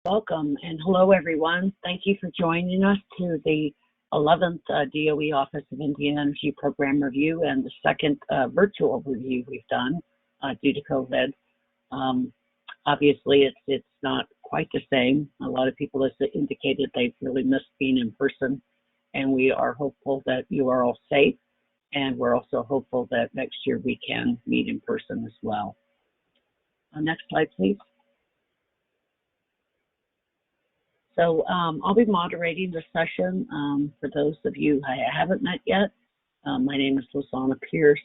Welcome and hello everyone. Thank you for joining us to the 11th DOE Office of Indian Energy Program Review and the second virtual review we've done due to COVID. Obviously, it's not quite the same. A lot of people have indicated they've really missed being in person, and we are hopeful that you are all safe, and we're also hopeful that next year we can meet in person as well. Next slide, please. So I'll be moderating the session. For those of you I haven't met yet, my name is Lizana Pierce.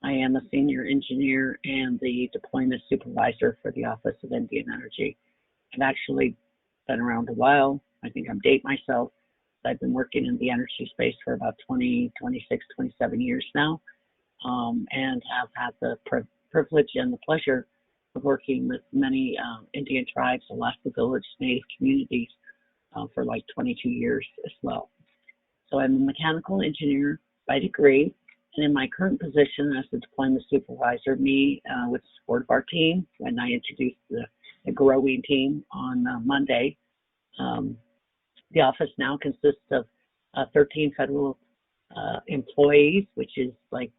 I am a senior engineer and the deployment supervisor for the Office of Indian Energy. I've actually been around a while. I think I'm dating myself. I've been working in the energy space for about 26, 27 years now, and have had the privilege and the pleasure of working with many Indian tribes, Alaska Village Native communities for like 22 years as well. So I'm a mechanical engineer by degree, and in my current position as the deployment supervisor, with the support of our team, when I introduced the growing team on Monday, the office now consists of 13 federal employees, which is like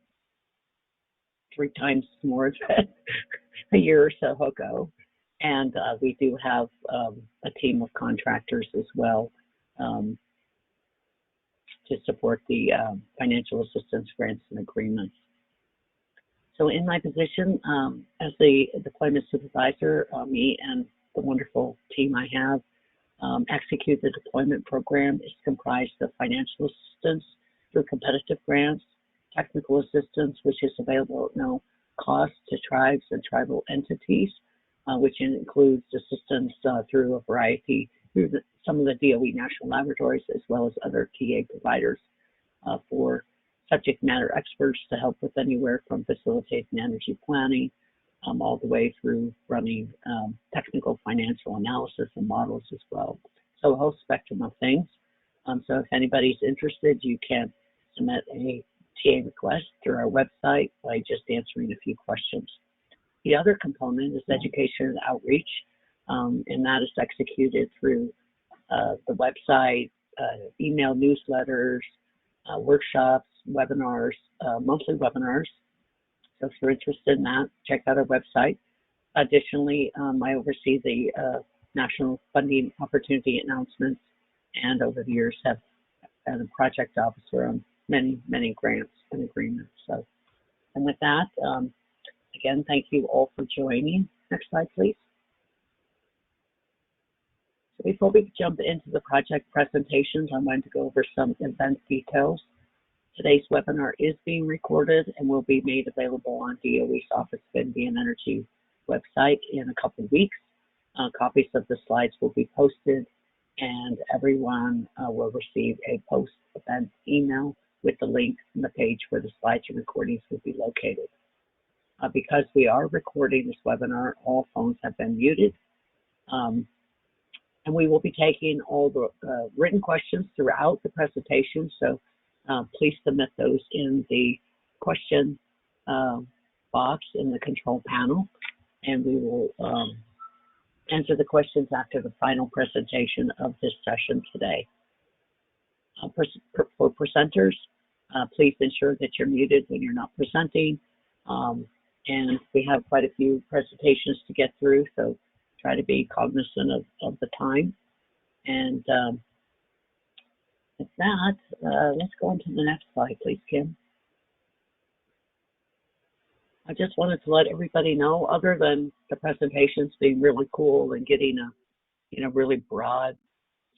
3 times more than a year or so ago. And we do have a team of contractors as well to support the financial assistance grants and agreements. So in my position as the deployment supervisor, me and the wonderful team I have execute the deployment program. Is comprised of financial assistance through competitive grants, technical assistance, which is available at no cost to tribes and tribal entities, which includes assistance through a variety, some of the DOE national laboratories, as well as other TA providers for subject matter experts to help with anywhere from facilitating energy planning all the way through running technical financial analysis and models as well. So a whole spectrum of things. So if anybody's interested, you can submit a TA request through our website by just answering a few questions. The other component is education and outreach, and that is executed through the website, email newsletters, workshops, webinars, monthly webinars. So if you're interested in that, check out our website. Additionally, I oversee the national funding opportunity announcements, and over the years have been a project officer on many grants and agreements. So, and with that, again, thank you all for joining. Next slide, please. So before we jump into the project presentations, I'm going to go over some event details. Today's webinar is being recorded and will be made available on DOE's Office of Indian Energy website in a couple of weeks. Copies of the slides will be posted, and everyone will receive a post-event email with the link and the page where the slides and recordings will be located. Because we are recording this webinar, all phones have been muted. And we will be taking all the written questions throughout the presentation, so please submit those in the question box in the control panel, and we will answer the questions after the final presentation of this session today. For presenters, please ensure that you're muted when you're not presenting. And we have quite a few presentations to get through, so try to be cognizant of the time. And with that, let's go on to the next slide, please, Kim. I just wanted to let everybody know, other than the presentations being really cool and getting a really broad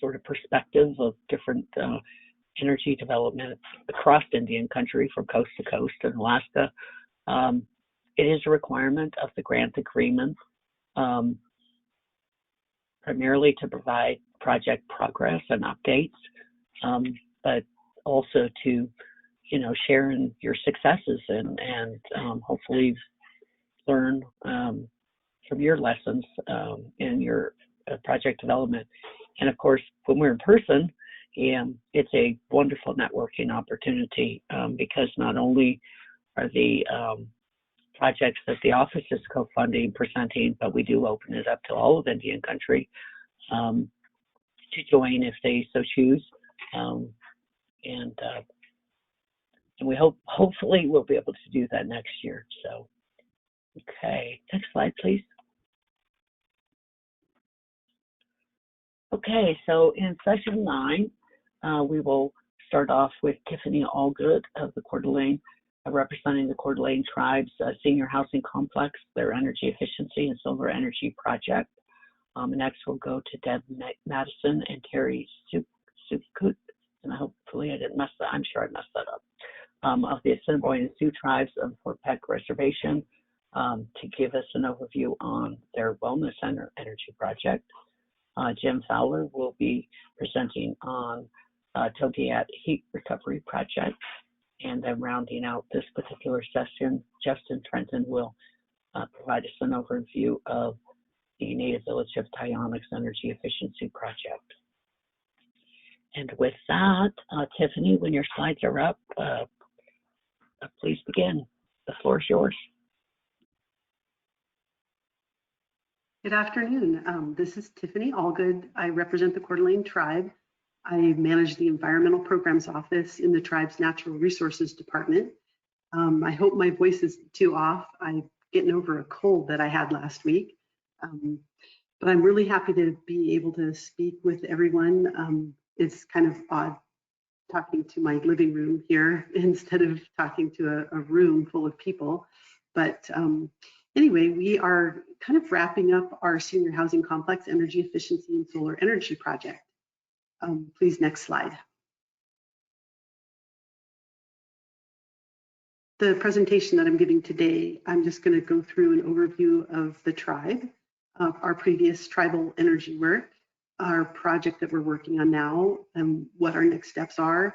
sort of perspective of different energy development across Indian country from coast to coast in Alaska, it is a requirement of the grant agreement, primarily to provide project progress and updates, but also to, share in your successes and hopefully learn from your lessons in your project development. And of course, when we're in person, it's a wonderful networking opportunity because not only are the projects that the office is co-funding presenting, but we do open it up to all of Indian country to join if they so choose. And we hopefully we'll be able to do that next year. So, okay, next slide, please. Okay, so in session 9, we will start off with Tiffany Allgood of the Coeur d'Alene, representing the Coeur d'Alene Tribes Senior Housing Complex, their energy efficiency and solar energy project. Next, we'll go to Deb Madison and Terry Sukut, and hopefully I didn't mess that. I'm sure I messed that up. Of the Assiniboine Sioux Tribes of Fort Peck Reservation, to give us an overview on their wellness energy project. Jim Fowler will be presenting on Togiak Heat Recovery Project. And then rounding out this particular session, Justin Trenton will provide us an overview of the native Village of Tyonek's Energy Efficiency Project. And with that, Tiffany, when your slides are up, please begin. The floor is yours. Good afternoon. This is Tiffany Allgood. I represent the Coeur d'Alene Tribe. I manage the Environmental Programs Office in the Tribe's Natural Resources Department. I hope my voice isn't too off. I'm getting over a cold that I had last week. But I'm really happy to be able to speak with everyone. It's kind of odd talking to my living room here instead of talking to a room full of people. But anyway, we are kind of wrapping up our senior housing complex energy efficiency and solar energy project. Please, next slide. The presentation that I'm giving today, I'm just going to go through an overview of the tribe, our previous tribal energy work, our project that we're working on now, and what our next steps are,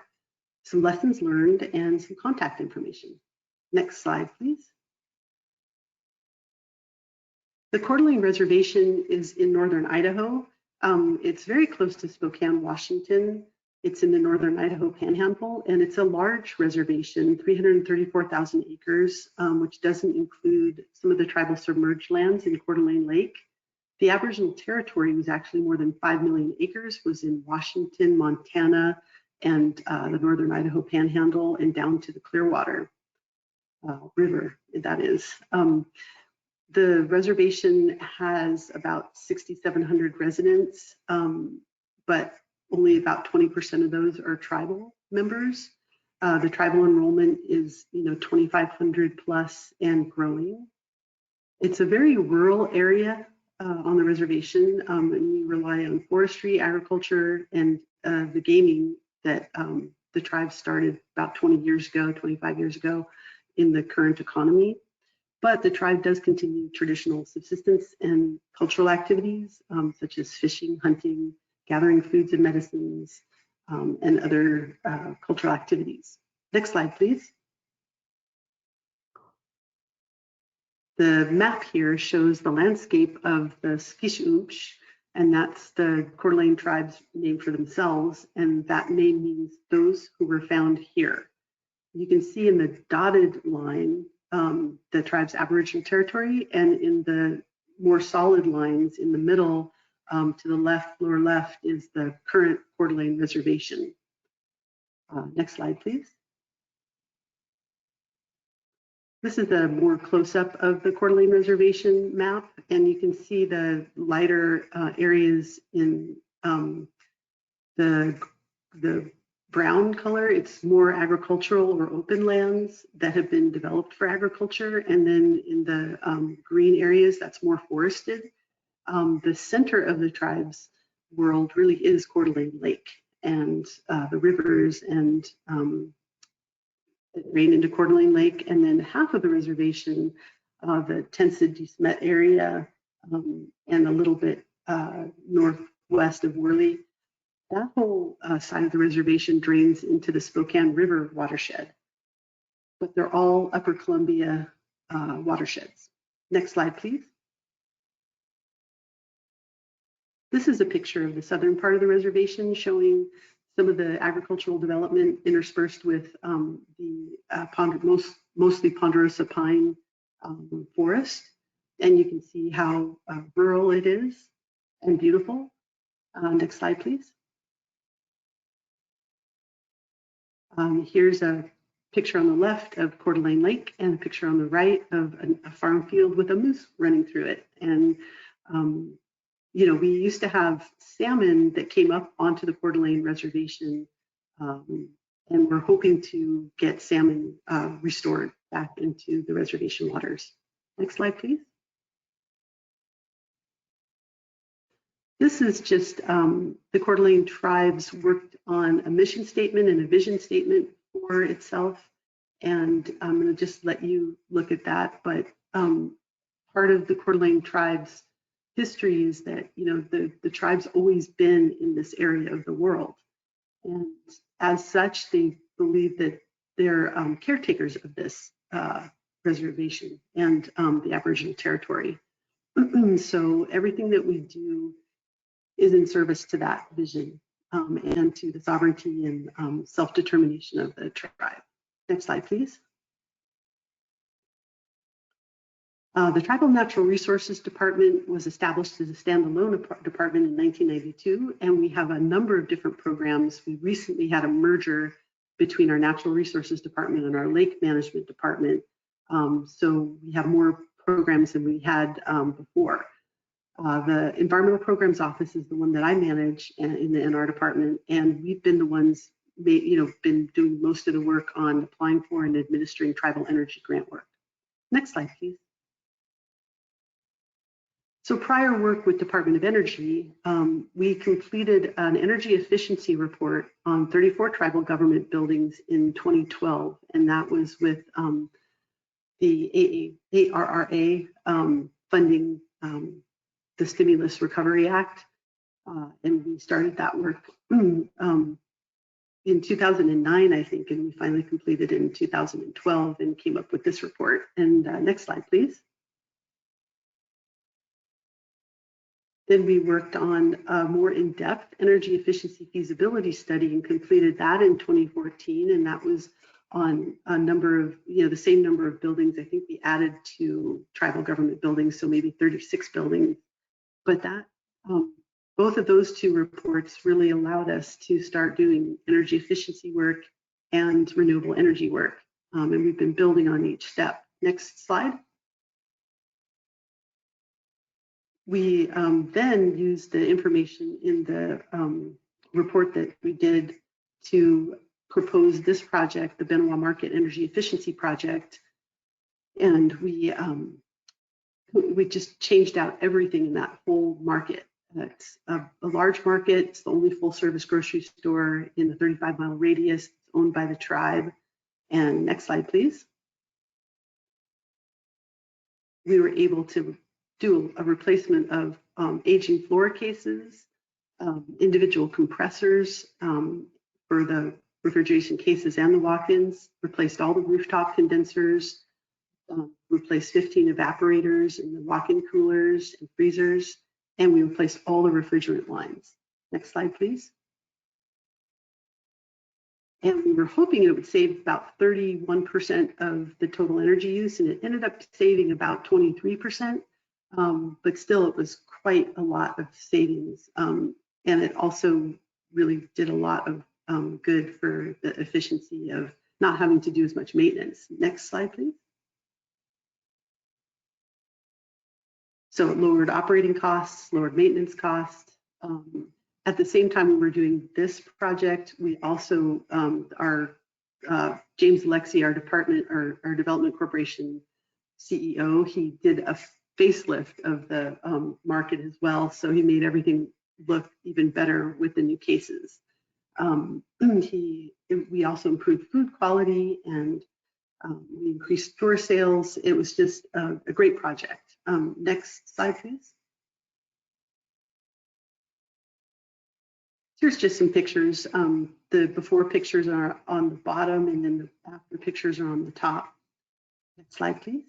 some lessons learned, and some contact information. Next slide, please. The Coeur d'Alene Reservation is in northern Idaho. It's very close to Spokane, Washington. It's in the northern Idaho Panhandle, and it's a large reservation, 334,000 acres, which doesn't include some of the tribal submerged lands in Coeur d'Alene Lake. The Aboriginal territory was actually more than 5 million acres, was in Washington, Montana, and the northern Idaho Panhandle, and down to the Clearwater River, that is. The reservation has about 6,700 residents, but only about 20% of those are tribal members. The tribal enrollment is, 2,500 plus and growing. It's a very rural area on the reservation, and we rely on forestry, agriculture, and the gaming that the tribe started about 25 years ago in the current economy. But the tribe does continue traditional subsistence and cultural activities, such as fishing, hunting, gathering foods and medicines, and other cultural activities. Next slide, please. The map here shows the landscape of the Skishuch, and that's the Coeur d'Alene tribe's name for themselves, and that name means those who were found here. You can see in the dotted line the tribe's Aboriginal territory, and in the more solid lines in the middle, to the left, lower left, is the current Coeur d'Alene Reservation. Next slide, please. This is a more close-up of the Coeur d'Alene Reservation map, and you can see the lighter areas in the brown color. It's more agricultural or open lands that have been developed for agriculture, and then in the green areas, that's more forested. The center of the tribe's world really is Coeur d'Alene Lake, and the rivers and that drain into Coeur d'Alene Lake, and then half of the reservation, the Tensid de Smet area, and a little bit northwest of Worley. That whole side of the reservation drains into the Spokane River watershed, but they're all Upper Columbia watersheds. Next slide, please. This is a picture of the southern part of the reservation showing some of the agricultural development interspersed with the mostly ponderosa pine forest. And you can see how rural it is and beautiful. Next slide, please. Here's a picture on the left of Coeur d'Alene Lake and a picture on the right of a farm field with a moose running through it. And, you know, we used to have salmon that came up onto the Coeur d'Alene Reservation, and we're hoping to get salmon restored back into the reservation waters. Next slide, please. This is just the Coeur d'Alene Tribes worked on a mission statement and a vision statement for itself. And I'm going to just let you look at that. But part of the Coeur d'Alene Tribes history is that, you know, the tribe's always been in this area of the world. And as such, they believe that they're caretakers of this reservation and the Aboriginal territory. So everything that we do is in service to that vision and to the sovereignty and self-determination of the tribe. Next slide, please. The Tribal Natural Resources Department was established as a standalone department in 1992, and we have a number of different programs. We recently had a merger between our Natural Resources Department and our Lake Management Department, so we have more programs than we had before. The Environmental Programs Office is the one that I manage in the NR department, and we've been the ones, been doing most of the work on applying for and administering tribal energy grant work. Next slide, please. So prior work with Department of Energy, we completed an energy efficiency report on 34 tribal government buildings in 2012, and that was with the ARRA funding the Stimulus Recovery Act, and we started that work in 2009, I think, and we finally completed it in 2012 and came up with this report. And next slide, please. Then we worked on a more in-depth energy efficiency feasibility study and completed that in 2014, and that was on a number of, the same number of buildings. I think we added 2 tribal government buildings, so maybe 36 buildings. But that, both of those 2 reports really allowed us to start doing energy efficiency work and renewable energy work. And we've been building on each step. Next slide. We then used the information in the report that we did to propose this project, the Benoit Market Energy Efficiency Project. And we just changed out everything in that whole market. It's a large market. It's the only full service grocery store in the 35-mile radius. It's owned by the tribe. And next slide, please. We were able to do a replacement of aging floor cases, individual compressors for the refrigeration cases and the walk-ins, replaced all the rooftop condensers, replaced 15 evaporators in the walk-in coolers and freezers, and we replaced all the refrigerant lines. Next slide, please. And we were hoping it would save about 31% of the total energy use, and it ended up saving about 23%, but still it was quite a lot of savings. And it also really did a lot of good for the efficiency of not having to do as much maintenance. Next slide, please. So it lowered operating costs, lowered maintenance costs. At the same time we were doing this project, we also, James Alexi, our Development Corporation CEO, he did a facelift of the market as well. So he made everything look even better with the new cases. We also improved food quality and we increased store sales. It was just a great project. Next slide, please. Here's just some pictures. The before pictures are on the bottom and then the after pictures are on the top. Next slide, please.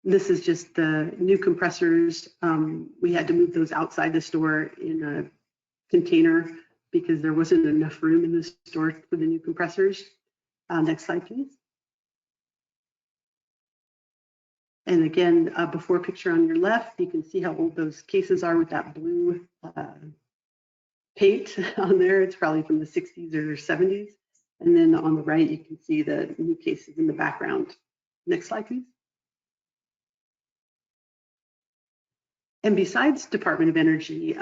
This is just the new compressors. We had to move those outside the store in a container because there wasn't enough room in the store for the new compressors. Next slide, please. And again, before picture on your left, you can see how old those cases are with that blue paint on there. It's probably from the 60s or 70s. And then on the right, you can see the new cases in the background. Next slide, please. And besides Department of Energy,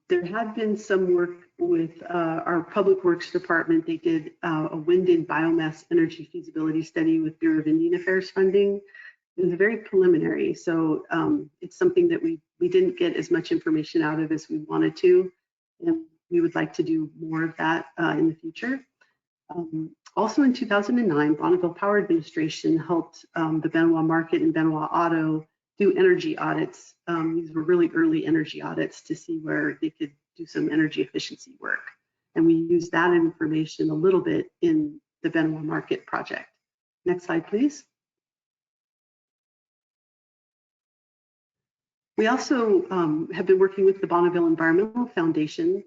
there had been some work with our Public Works Department. They did a wind and biomass energy feasibility study with Bureau of Indian Affairs funding. It was very preliminary, so it's something that we didn't get as much information out of as we wanted to, and we would like to do more of that in the future. Also in 2009, Bonneville Power Administration helped the Benoit Market and Benoit Auto do energy audits. These were really early energy audits to see where they could do some energy efficiency work. And we used that information a little bit in the Benoit Market project. Next slide, please. We also have been working with the Bonneville Environmental Foundation.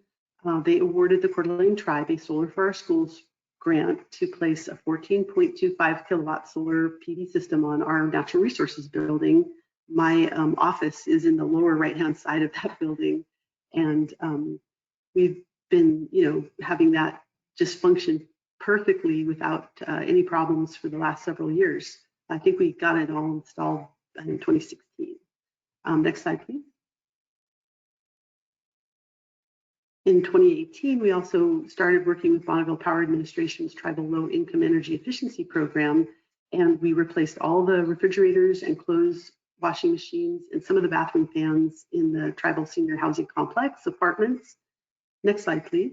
They awarded the Coeur d'Alene Tribe a Solar for Our Schools grant to place a 14.25 kilowatt solar PV system on our natural resources building. My office is in the lower right-hand side of that building, and we've been, having that just function perfectly without any problems for the last several years. I think we got it all installed in 2016. Next slide, please. In 2018, we also started working with Bonneville Power Administration's Tribal Low Income Energy Efficiency Program, and we replaced all the refrigerators and clothes washing machines and some of the bathroom fans in the tribal senior housing complex apartments. Next slide, please.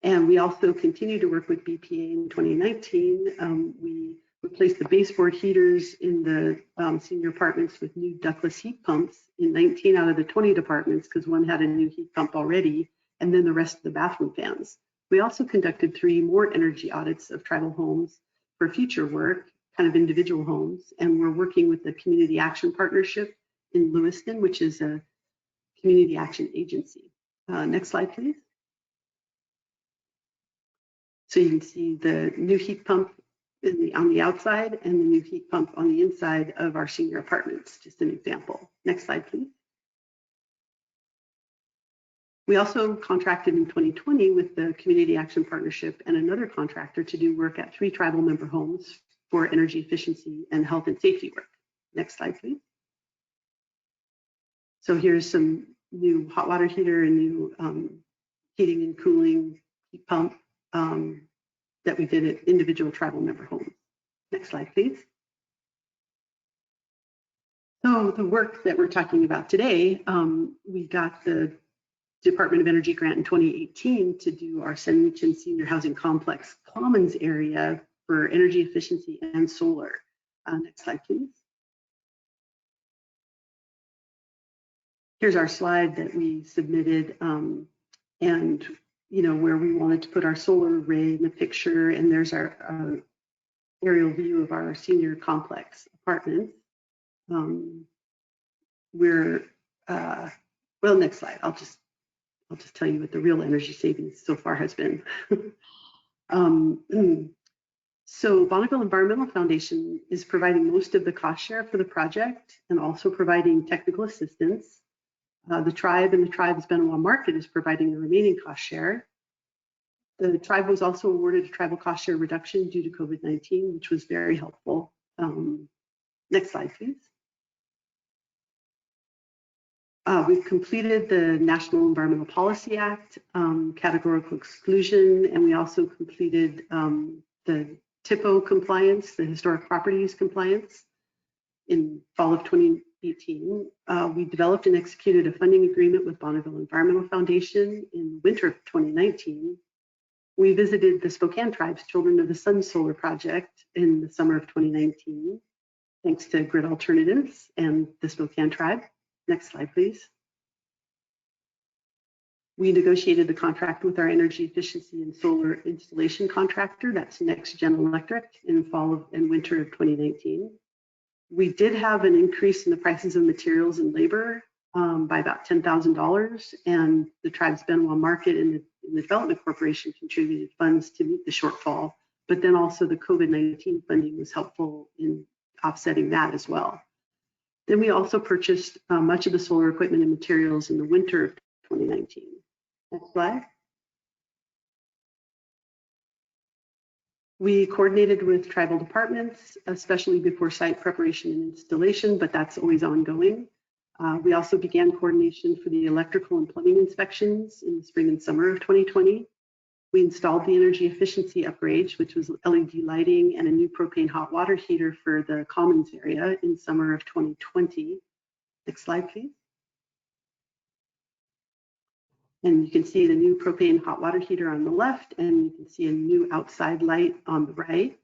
And we also continue to work with BPA in 2019. We replaced the baseboard heaters in the senior apartments with new ductless heat pumps in 19 out of the 20 departments, because one had a new heat pump already, and then the rest of the bathroom fans. We also conducted 3 more energy audits of tribal homes for future work, kind of individual homes, and we're working with the Community Action Partnership in Lewiston, which is a community action agency. Next slide, please. So you can see the new heat pump on the outside and the new heat pump on the inside of our senior apartments, just an example. Next slide, please. We also contracted in 2020 with the Community Action Partnership and another contractor to do work at 3 tribal member homes for energy efficiency and health and safety work. Next slide, please. So here's some new hot water heater and new heating and cooling heat pump that we did at individual tribal member homes. Next slide, please. So the work that we're talking about today, we got the Department of Energy grant in 2018 to do our San Michin Senior Housing Complex Commons area for energy efficiency and solar. Next slide, please. Here's our slide that we submitted, and where we wanted to put our solar array in the picture, and there's our aerial view of our senior complex apartments. Well, next slide. I'll just tell you what the real energy savings so far has been. So Bonneville Environmental Foundation is providing most of the cost share for the project and also providing technical assistance. The tribe and the tribe's Benoit Market is providing the remaining cost share. The tribe was also awarded a tribal cost share reduction due to COVID-19, which was very helpful. Next slide, please. We've completed the National Environmental Policy Act, categorical exclusion, and we also completed the TIPO compliance, the historic properties compliance, in fall of 2018. We developed and executed a funding agreement with Bonneville Environmental Foundation in the winter of 2019. We visited the Spokane Tribe's Children of the Sun Solar Project in the summer of 2019, thanks to Grid Alternatives and the Spokane Tribe. Next slide, please. We negotiated the contract with our energy efficiency and solar installation contractor, that's Next Gen Electric, in fall and winter of 2019. We did have an increase in the prices of materials and labor by about $10,000, and the tribe's Benoit Market and the Development Corporation contributed funds to meet the shortfall but then also the COVID-19 funding was helpful in offsetting that as well. Then we also purchased much of the solar equipment and materials in the winter of 2019. Next slide. We coordinated with tribal departments, especially before site preparation and installation, but that's always ongoing. We also began coordination for the electrical and plumbing inspections in the spring and summer of 2020. We installed the energy efficiency upgrades, which was LED lighting and a new propane hot water heater for the commons area in summer of 2020. Next slide, please. And you can see the new propane hot water heater on the left, and you can see a new outside light on the right.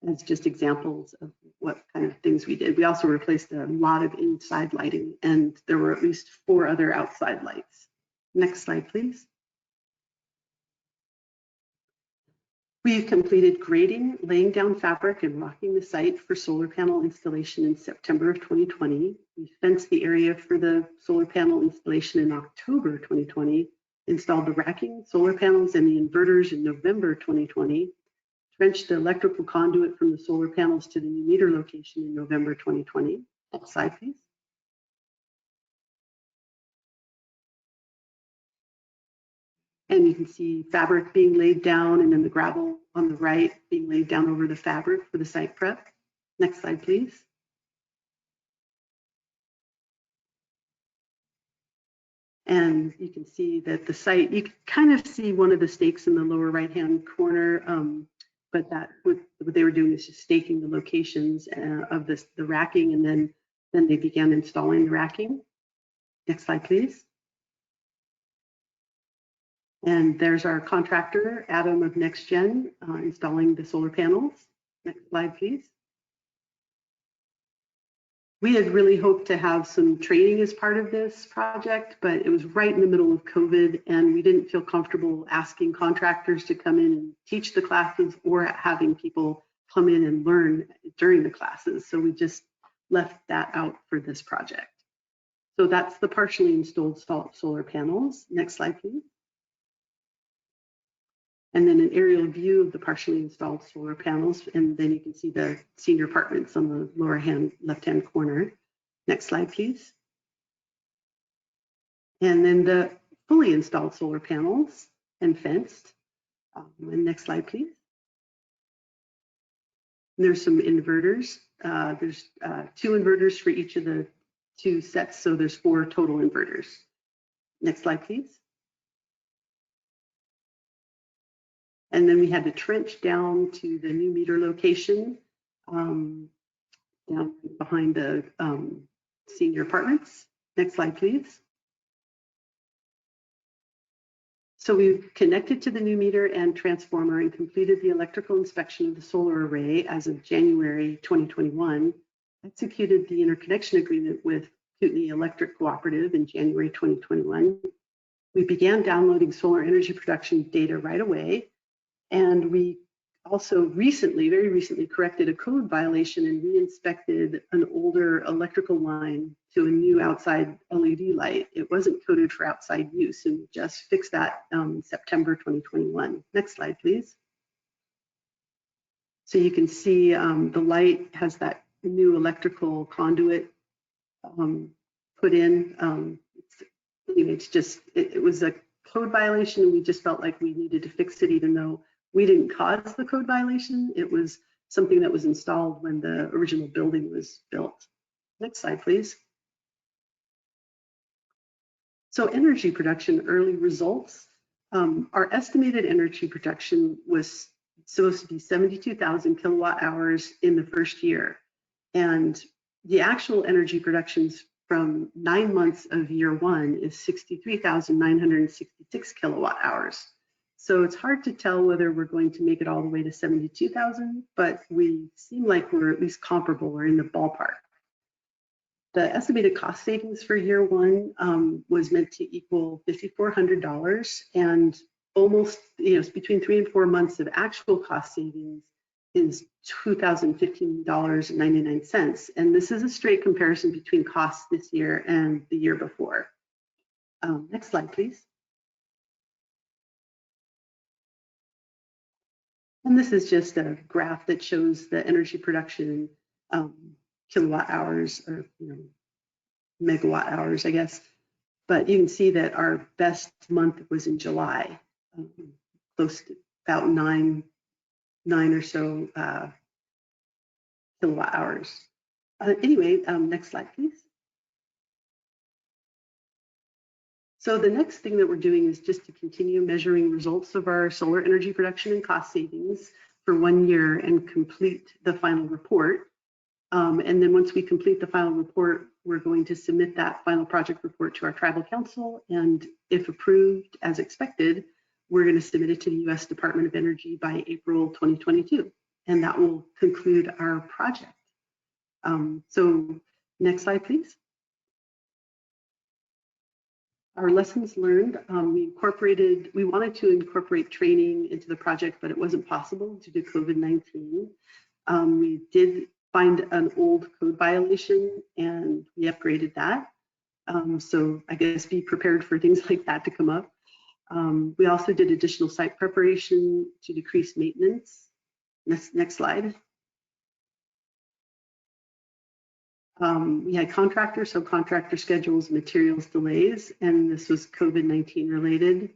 That's just examples of what kind of things we did. We also replaced a lot of inside lighting, and there were at least 4 other outside lights. Next slide, please. We've completed grading, laying down fabric, and rocking the site for solar panel installation in September of 2020. We fenced the area for the solar panel installation in October 2020, installed the racking, solar panels, and the inverters in November 2020, trenched the electrical conduit from the solar panels to the new meter location in November 2020. Next slide, please. And you can see fabric being laid down, and then the gravel on the right being laid down over the fabric for the site prep. Next slide, please. And you can see that the site, you can kind of see one of the stakes in the lower right-hand corner, but that what they were doing is just staking the locations of the racking, and then they began installing the racking. Next slide, please. And there's our contractor, Adam of NextGen, installing the solar panels. Next slide, please. We had really hoped to have some training as part of this project, but it was right in the middle of COVID, and we didn't feel comfortable asking contractors to come in and teach the classes or having people come in and learn during the classes. So we just left that out for this project. So that's the partially installed solar panels. Next slide, please. And then an aerial view of the partially installed solar panels, and then you can see the senior apartments on the lower left-hand corner. Next slide, please. And then the fully installed solar panels and fenced. And next slide, please. And there's some inverters. There's 2 inverters for each of the 2 sets, so there's 4 total inverters. Next slide, please. And then we had to trench down to the new meter location down behind the senior apartments. Next slide, please. So we've connected to the new meter and transformer and completed the electrical inspection of the solar array as of January 2021, executed the interconnection agreement with Kootenai Electric Cooperative in January 2021. We began downloading solar energy production data right away. And we also very recently corrected a code violation and re-inspected an older electrical line to a new outside LED light. It wasn't coded for outside use, and we just fixed that September 2021. Next slide, please. So you can see the light has that new electrical conduit put in. It was a code violation, and we just felt like we needed to fix it, even though we didn't cause the code violation. It was something that was installed when the original building was built. Next slide, please. So energy production early results. Our estimated energy production was supposed to be 72,000 kilowatt hours in the first year. And the actual energy productions from 9 months of year 1 is 63,966 kilowatt hours. So it's hard to tell whether we're going to make it all the way to 72,000, but we seem like we're at least comparable or in the ballpark. The estimated cost savings for year 1 was meant to equal $5,400, and almost, it's between 3 and 4 months of actual cost savings is $2,015.99. And this is a straight comparison between costs this year and the year before. Next slide, please. And this is just a graph that shows the energy production kilowatt hours, or megawatt hours, I guess. But you can see that our best month was in July, close to about nine or so kilowatt hours. Anyway, next slide, please. So the next thing that we're doing is just to continue measuring results of our solar energy production and cost savings for 1 year and complete the final report. And then once we complete the final report, we're going to submit that final project report to our tribal council. And if approved as expected, we're going to submit it to the U.S. Department of Energy by April 2022. And that will conclude our project. So next slide, please. Our lessons learned, we wanted to incorporate training into the project, but it wasn't possible due to COVID-19. We did find an old code violation and we upgraded that. So I guess be prepared for things like that to come up. We also did additional site preparation to decrease maintenance. Next slide. We had contractor, subcontractor schedules, materials delays, and this was COVID-19 related.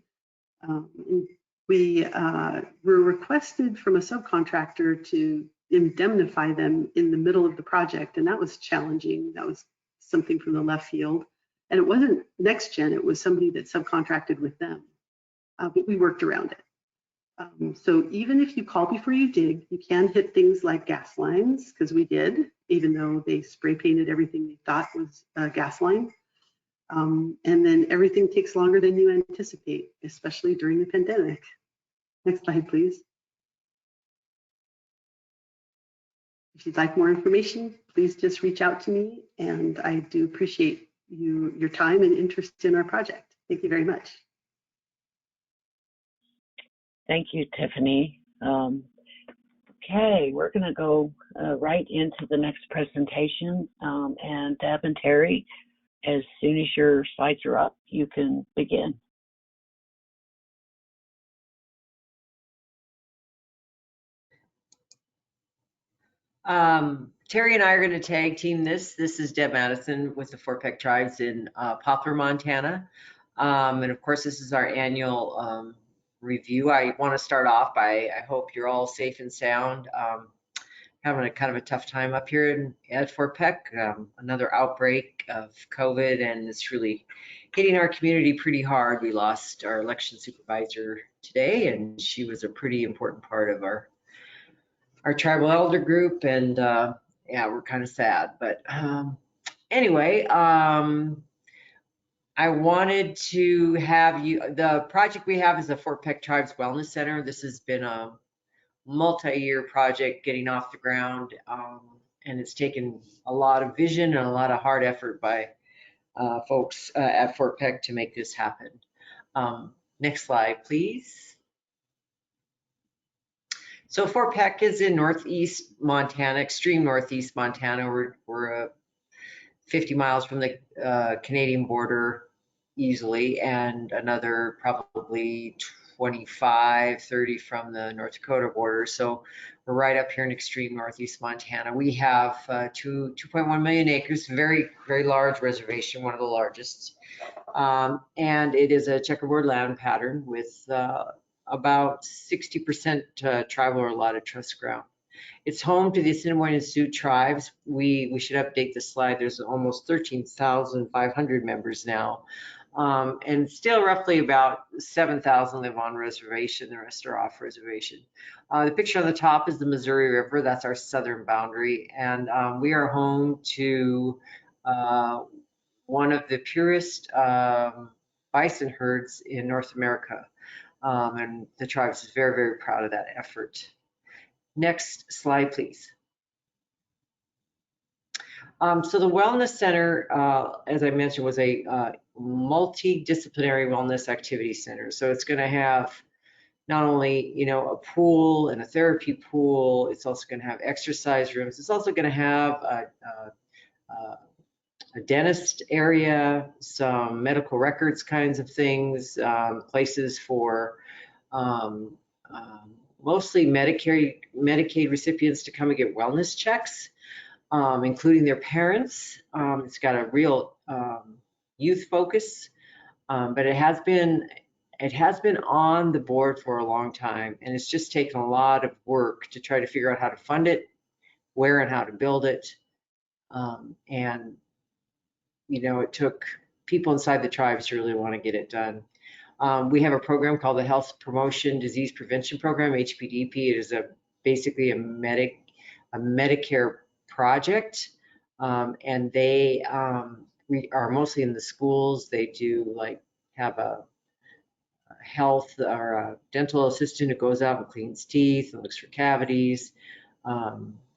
We were requested from a subcontractor to indemnify them in the middle of the project, and that was challenging. That was something from the left field. And it wasn't NextGen, it was somebody that subcontracted with them, but we worked around it. So even if you call before you dig, you can hit things like gas lines, because we did, even though they spray painted everything they thought was a gas line. And then everything takes longer than you anticipate, especially during the pandemic. Next slide, please. If you'd like more information, please just reach out to me, and I do appreciate your time and interest in our project. Thank you very much. Thank you, Tiffany. Okay, we're going to go right into the next presentation. And Deb and Terry, as soon as your slides are up, you can begin. Terry and I are going to tag team this. This is Deb Madison with the Fort Peck Tribes in Poplar, Montana. And of course, this is our annual review. I want to start off by, I hope you're all safe and sound. Having a kind of a tough time up here at Fort Peck. Another outbreak of COVID, and it's really hitting our community pretty hard. We lost our election supervisor today, and she was a pretty important part of our tribal elder group, and yeah, we're kind of sad. But anyway, I wanted to have you, the project we have is the Fort Peck Tribes Wellness Center. This has been a multi-year project getting off the ground, and it's taken a lot of vision and a lot of hard effort by folks at Fort Peck to make this happen. Next slide, please. So Fort Peck is in northeast Montana, extreme northeast Montana. We're 50 miles from the Canadian border easily, and another probably 25, 30 from the North Dakota border. So we're right up here in extreme northeast Montana. We have 2.1 million acres, very, very large reservation, one of the largest. And it is a checkerboard land pattern with about 60% tribal or allotted trust ground. It's home to the Assiniboine Sioux Tribes. We should update the slide. There's almost 13,500 members now. And still roughly about 7,000 live on reservation. The rest are off reservation. The picture on the top is the Missouri River. That's our southern boundary. And we are home to one of the purest bison herds in North America. And the tribes is very, very proud of that effort. Next slide, please. So the Wellness Center, as I mentioned, was a multidisciplinary wellness activity center. So it's going to have not only, you know, a pool and a therapy pool, it's also going to have exercise rooms. It's also going to have a dentist area, some medical records kinds of things, places for mostly Medicaid recipients to come and get wellness checks, including their parents. It's got a real youth focus, but it has been on the board for a long time, and it's just taken a lot of work to try to figure out how to fund it, where and how to build it. And, you know, it took people inside the tribes to really want to get it done. We have a program called the Health Promotion Disease Prevention Program, HPDP. It is basically a Medicare project, and they we are mostly in the schools. They do like have a health or a dental assistant who goes out and cleans teeth and looks for cavities,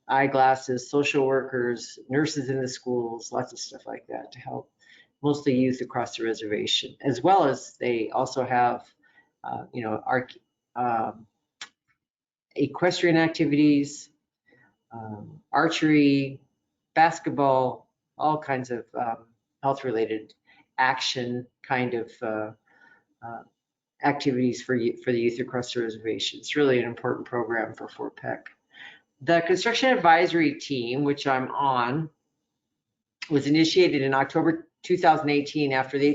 eyeglasses, social workers, nurses in the schools, lots of stuff like that to help mostly youth across the reservation, as well as they also have, you know, equestrian activities, archery, basketball, all kinds of health-related action kind of activities for the youth across the reservation. It's really an important program for Fort Peck. The construction advisory team, which I'm on, was initiated in October 2018 after the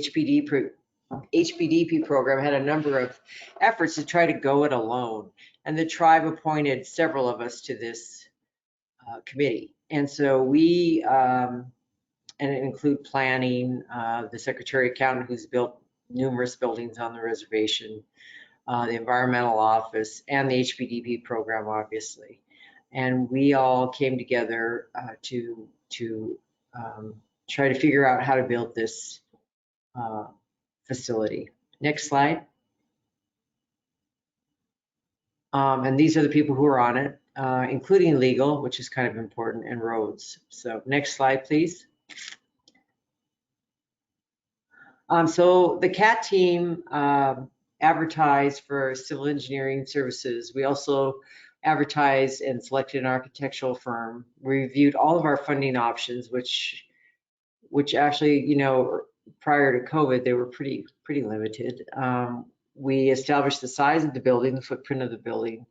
HPDP program had a number of efforts to try to go it alone. And the tribe appointed several of us to this committee. And so we, and it include planning, the secretary accountant who's built numerous buildings on the reservation, the environmental office, and the HPDP program, obviously. And we all came together to try to figure out how to build this facility. Next slide. And these are the people who are on it, including legal, which is kind of important, and roads. So next slide, please. So the CAT team advertised for civil engineering services. We also advertised and selected an architectural firm. We reviewed all of our funding options, which actually, you know, prior to COVID, they were pretty limited. We established the size of the building, the footprint of the building.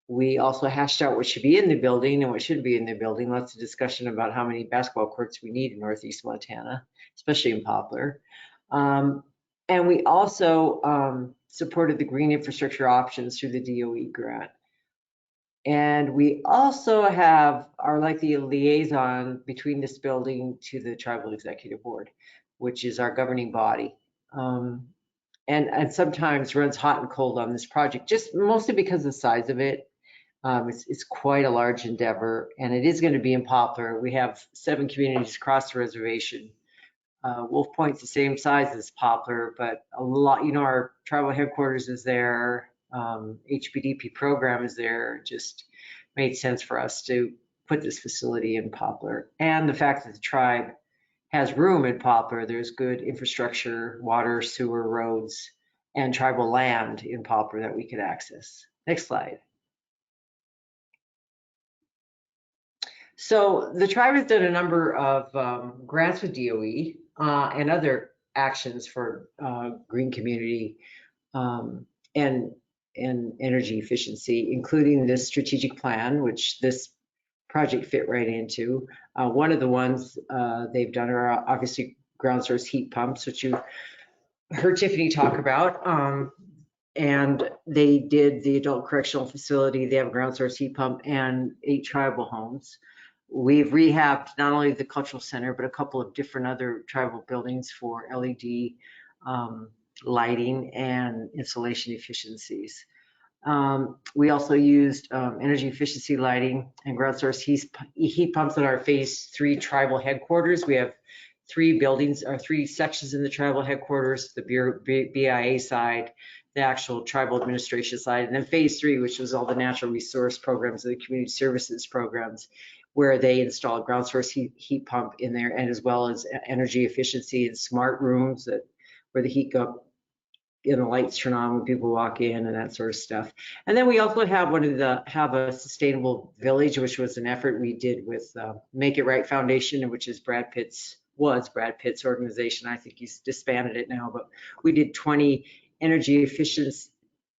We also hashed out what should be in the building and what shouldn't be in the building. Lots of discussion about how many basketball courts we need in Northeast Montana, especially in Poplar. And we also supported the green infrastructure options through the DOE grant. And we also are like the liaison between this building to the Tribal Executive Board, which is our governing body. And sometimes runs hot and cold on this project, just mostly because of the size of it. It's quite a large endeavor, and it is going to be in Poplar. We have 7 communities across the reservation. Wolf Point's the same size as Poplar, but a lot, you know, our tribal headquarters is there. HPDP program is there. Just made sense for us to put this facility in Poplar. And the fact that the tribe has room in Poplar, there's good infrastructure, water, sewer, roads, and tribal land in Poplar that we could access. Next slide. So the tribe has done a number of grants with DOE and other actions for green community and energy efficiency, including this strategic plan, which this project fit right into. One of the ones they've done are obviously ground source heat pumps, which you heard Tiffany talk about. And they did the adult correctional facility. They have a ground source heat pump and 8 tribal homes. We've rehabbed not only the cultural center, but a couple of different other tribal buildings for LED lighting and insulation efficiencies. We also used energy efficiency lighting and ground source heat pumps at our phase 3 tribal headquarters. We have 3 buildings or 3 sections in the tribal headquarters, the BIA side, the actual tribal administration side, and then phase 3, which was all the natural resource programs and the community services programs, where they installed ground source heat pump in there, and as well as energy efficiency and smart rooms where the heat go, you know, lights turn on when people walk in and that sort of stuff. And then we also have have a sustainable village, which was an effort we did with Make It Right Foundation, which is Brad Pitt's organization. I think he's disbanded it now, but we did 20 energy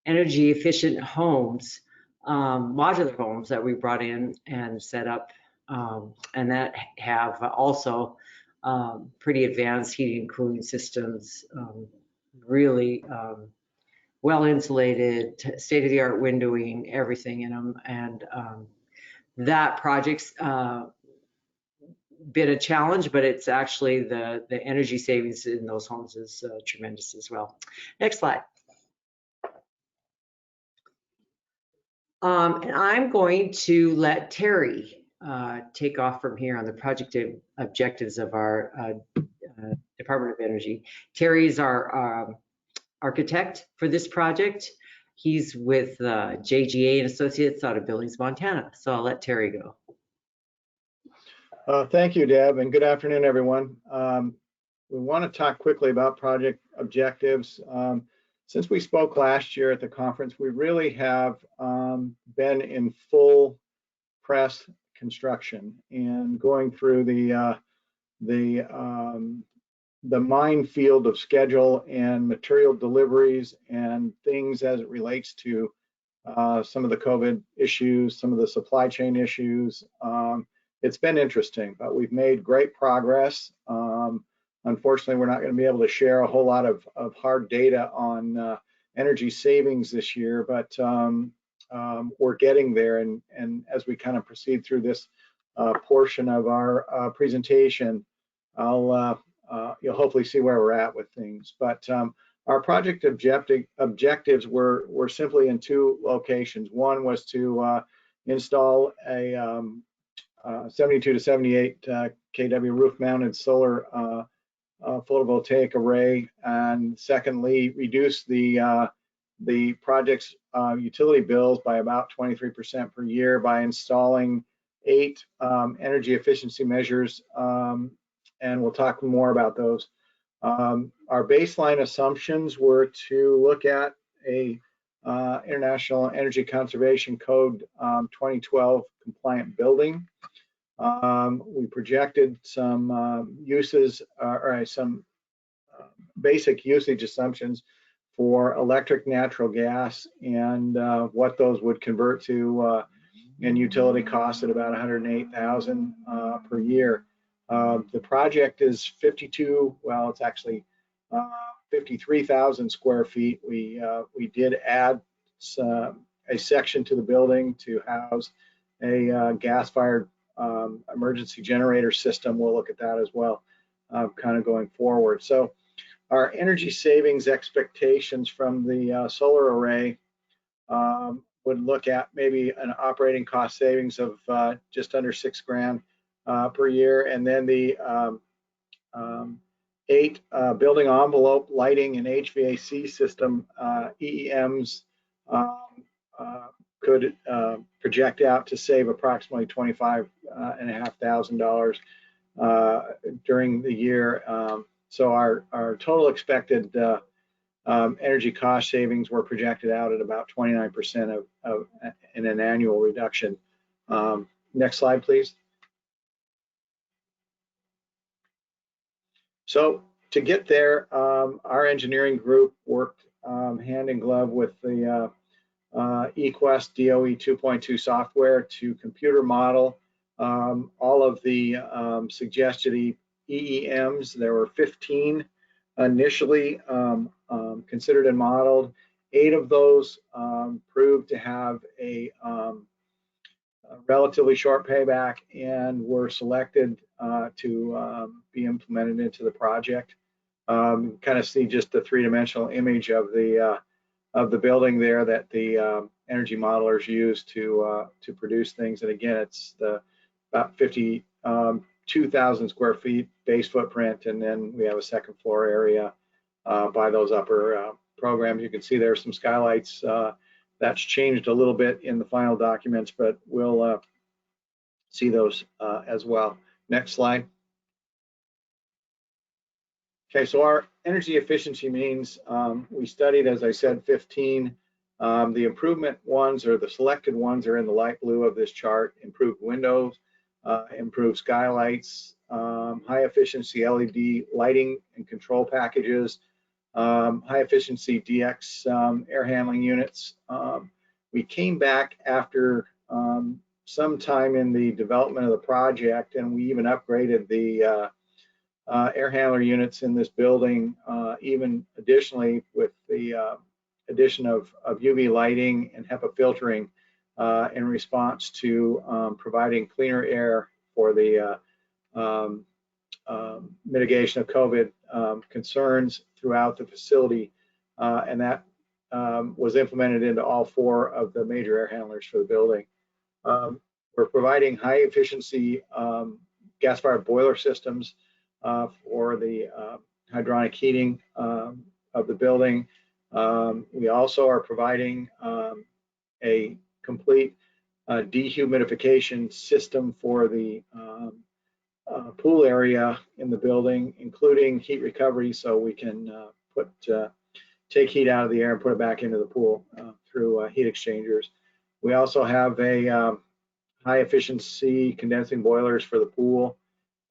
efficient homes modular homes that we brought in and set up, and that have also pretty advanced heating and cooling systems, really well insulated, state-of-the-art windowing, everything in them. And that project's been a challenge, but it's actually the energy savings in those homes is tremendous as well. Next slide. And I'm going to let Terry take off from here on the projective objectives of our Department of Energy. Terry is our architect for this project. He's with JGA and Associates out of Billings, Montana. So I'll let Terry go. Thank you, Deb, and good afternoon, everyone. We want to talk quickly about project objectives. Since we spoke last year at the conference, we really have been in full press construction and going through the minefield of schedule and material deliveries and things as it relates to some of the COVID issues, some of the supply chain issues. It's been interesting, but we've made great progress. Unfortunately, we're not going to be able to share a whole lot of hard data on energy savings this year, but we're getting there. And as we kind of proceed through this portion of our presentation, you'll hopefully see where we're at with things. But our project objectives were simply in two locations. One was to install a 72 to 78 kW roof-mounted solar photovoltaic array, and secondly, reduce the project's utility bills by about 23% per year by installing 8 energy efficiency measures, and we'll talk more about those. Our baseline assumptions were to look at a International Energy Conservation Code 2012 compliant building. We projected some uses, or some basic usage assumptions for electric, natural gas, and what those would convert to in utility costs at about $108,000 per year. The project is 53,000 square feet. We did add a section to the building to house a gas-fired emergency generator system. We'll look at that as well, kind of going forward. So our energy savings expectations from the solar array would look at maybe an operating cost savings of just under $6,000 per year, and then the 8 building envelope lighting and HVAC system EEMs could project out to save approximately $25,500 during the year. So our total expected energy cost savings were projected out at about 29% in an annual reduction. Next slide, please. So to get there, our engineering group worked hand in glove with the eQuest DOE 2.2 software to computer model all of the suggested EEMs. There were 15 initially considered and modeled. 8 of those proved to have a relatively short payback and were selected to be implemented into the project. Kind of see just the 3-dimensional image of the building there that the energy modelers use to produce things. And again, it's about 52,000 square feet base footprint, and then we have a second floor area by those upper programs. You can see there are some skylights. That's changed a little bit in the final documents, but we'll see those as well. Next slide. Okay, so our energy efficiency means we studied, as I said, 15. The improvement ones, or the selected ones, are in the light blue of this chart. Improved windows, improved skylights, high efficiency LED lighting and control packages, high efficiency DX air handling units, We came back after some time in the development of the project, and we even upgraded the air handler units in this building, even additionally with the addition of UV lighting and HEPA filtering in response to providing cleaner air for the mitigation of COVID concerns throughout the facility, and that was implemented into all 4 of the major air handlers for the building. We're providing high efficiency gas-fired boiler systems for the hydronic heating of the building. We also are providing a complete dehumidification system for the pool area in the building, including heat recovery, so we can take heat out of the air and put it back into the pool through heat exchangers. We also have a high efficiency condensing boilers for the pool.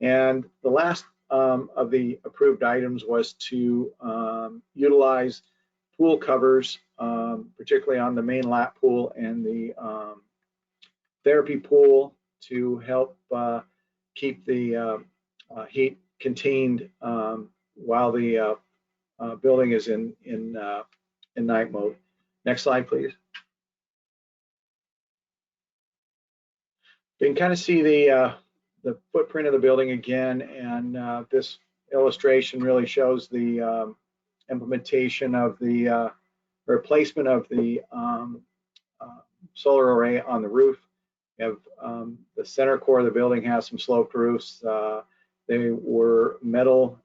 And the last of the approved items was to utilize pool covers, particularly on the main lap pool and the therapy pool, to help keep the heat contained while the building is in night mode. Next slide, please. You can kind of see the footprint of the building again, and this illustration really shows the implementation of the replacement of the solar array on the roof. We have the center core of the building has some sloped roofs. They were metal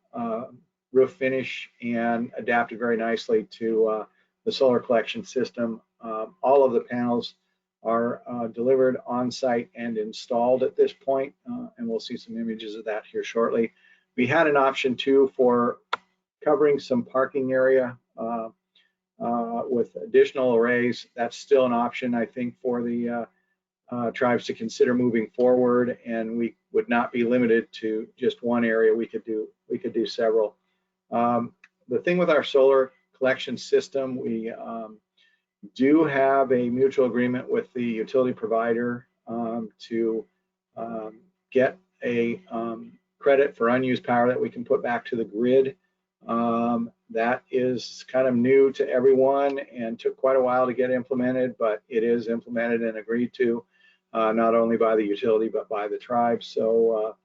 roof finish and adapted very nicely to the solar collection system. All of the panels are delivered on site and installed at this point, and we'll see some images of that here shortly. We had an option too for covering some parking area with additional arrays. That's still an option, I think, for the tribes to consider moving forward, and we would not be limited to just one area. We could do several. The thing with our solar collection system, we do have a mutual agreement with the utility provider to get a credit for unused power that we can put back to the grid. That is kind of new to everyone and took quite a while to get implemented, but it is implemented and agreed to not only by the utility but by the tribe. So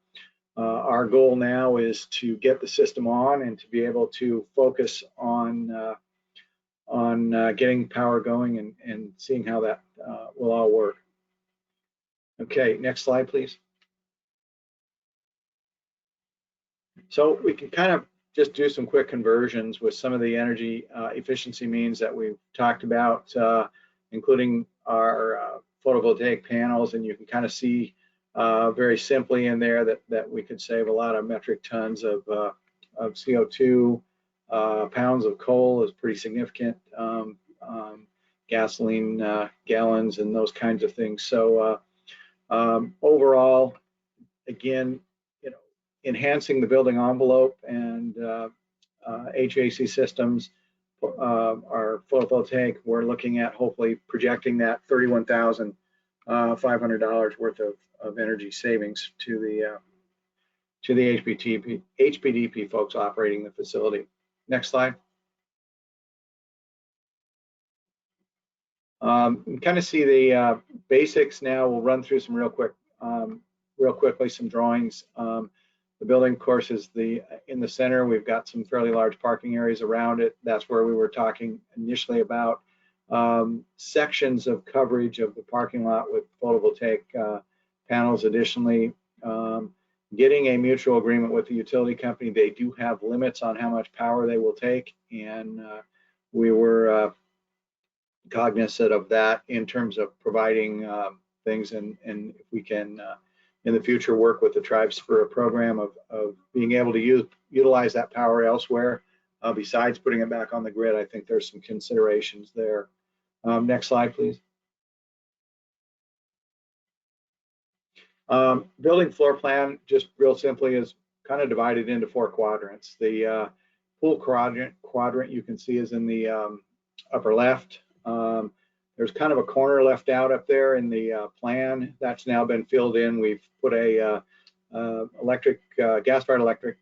our goal now is to get the system on and to be able to focus on getting power going and seeing how that will all work. Okay, next slide, please. So we can kind of just do some quick conversions with some of the energy efficiency means that we've talked about, including our photovoltaic panels, and you can kind of see very simply in there that we could save a lot of metric tons of CO2. Pounds of coal is pretty significant, gasoline gallons and those kinds of things. So overall, again, enhancing the building envelope and HVAC systems, our photovoltaic, we're looking at hopefully projecting that $31,500 worth of energy savings to the HPDP folks operating the facility. Next slide. You can kind of see the basics now. We'll run through some real quickly some drawings. The building, of course, is in the center. We've got some fairly large parking areas around it. That's where we were talking initially about sections of coverage of the parking lot with photovoltaic panels. Additionally, getting a mutual agreement with the utility company. They do have limits on how much power they will take, and we were cognizant of that in terms of providing things, and if we can in the future work with the tribes for a program of being able to utilize that power elsewhere besides putting it back on the grid. I think there's some considerations there. Next slide, please. Building floor plan, just real simply, is kind of divided into 4 quadrants. The pool quadrant you can see is in the upper left. There's kind of a corner left out up there in the plan. That's now been filled in. We've put a gas-fired electric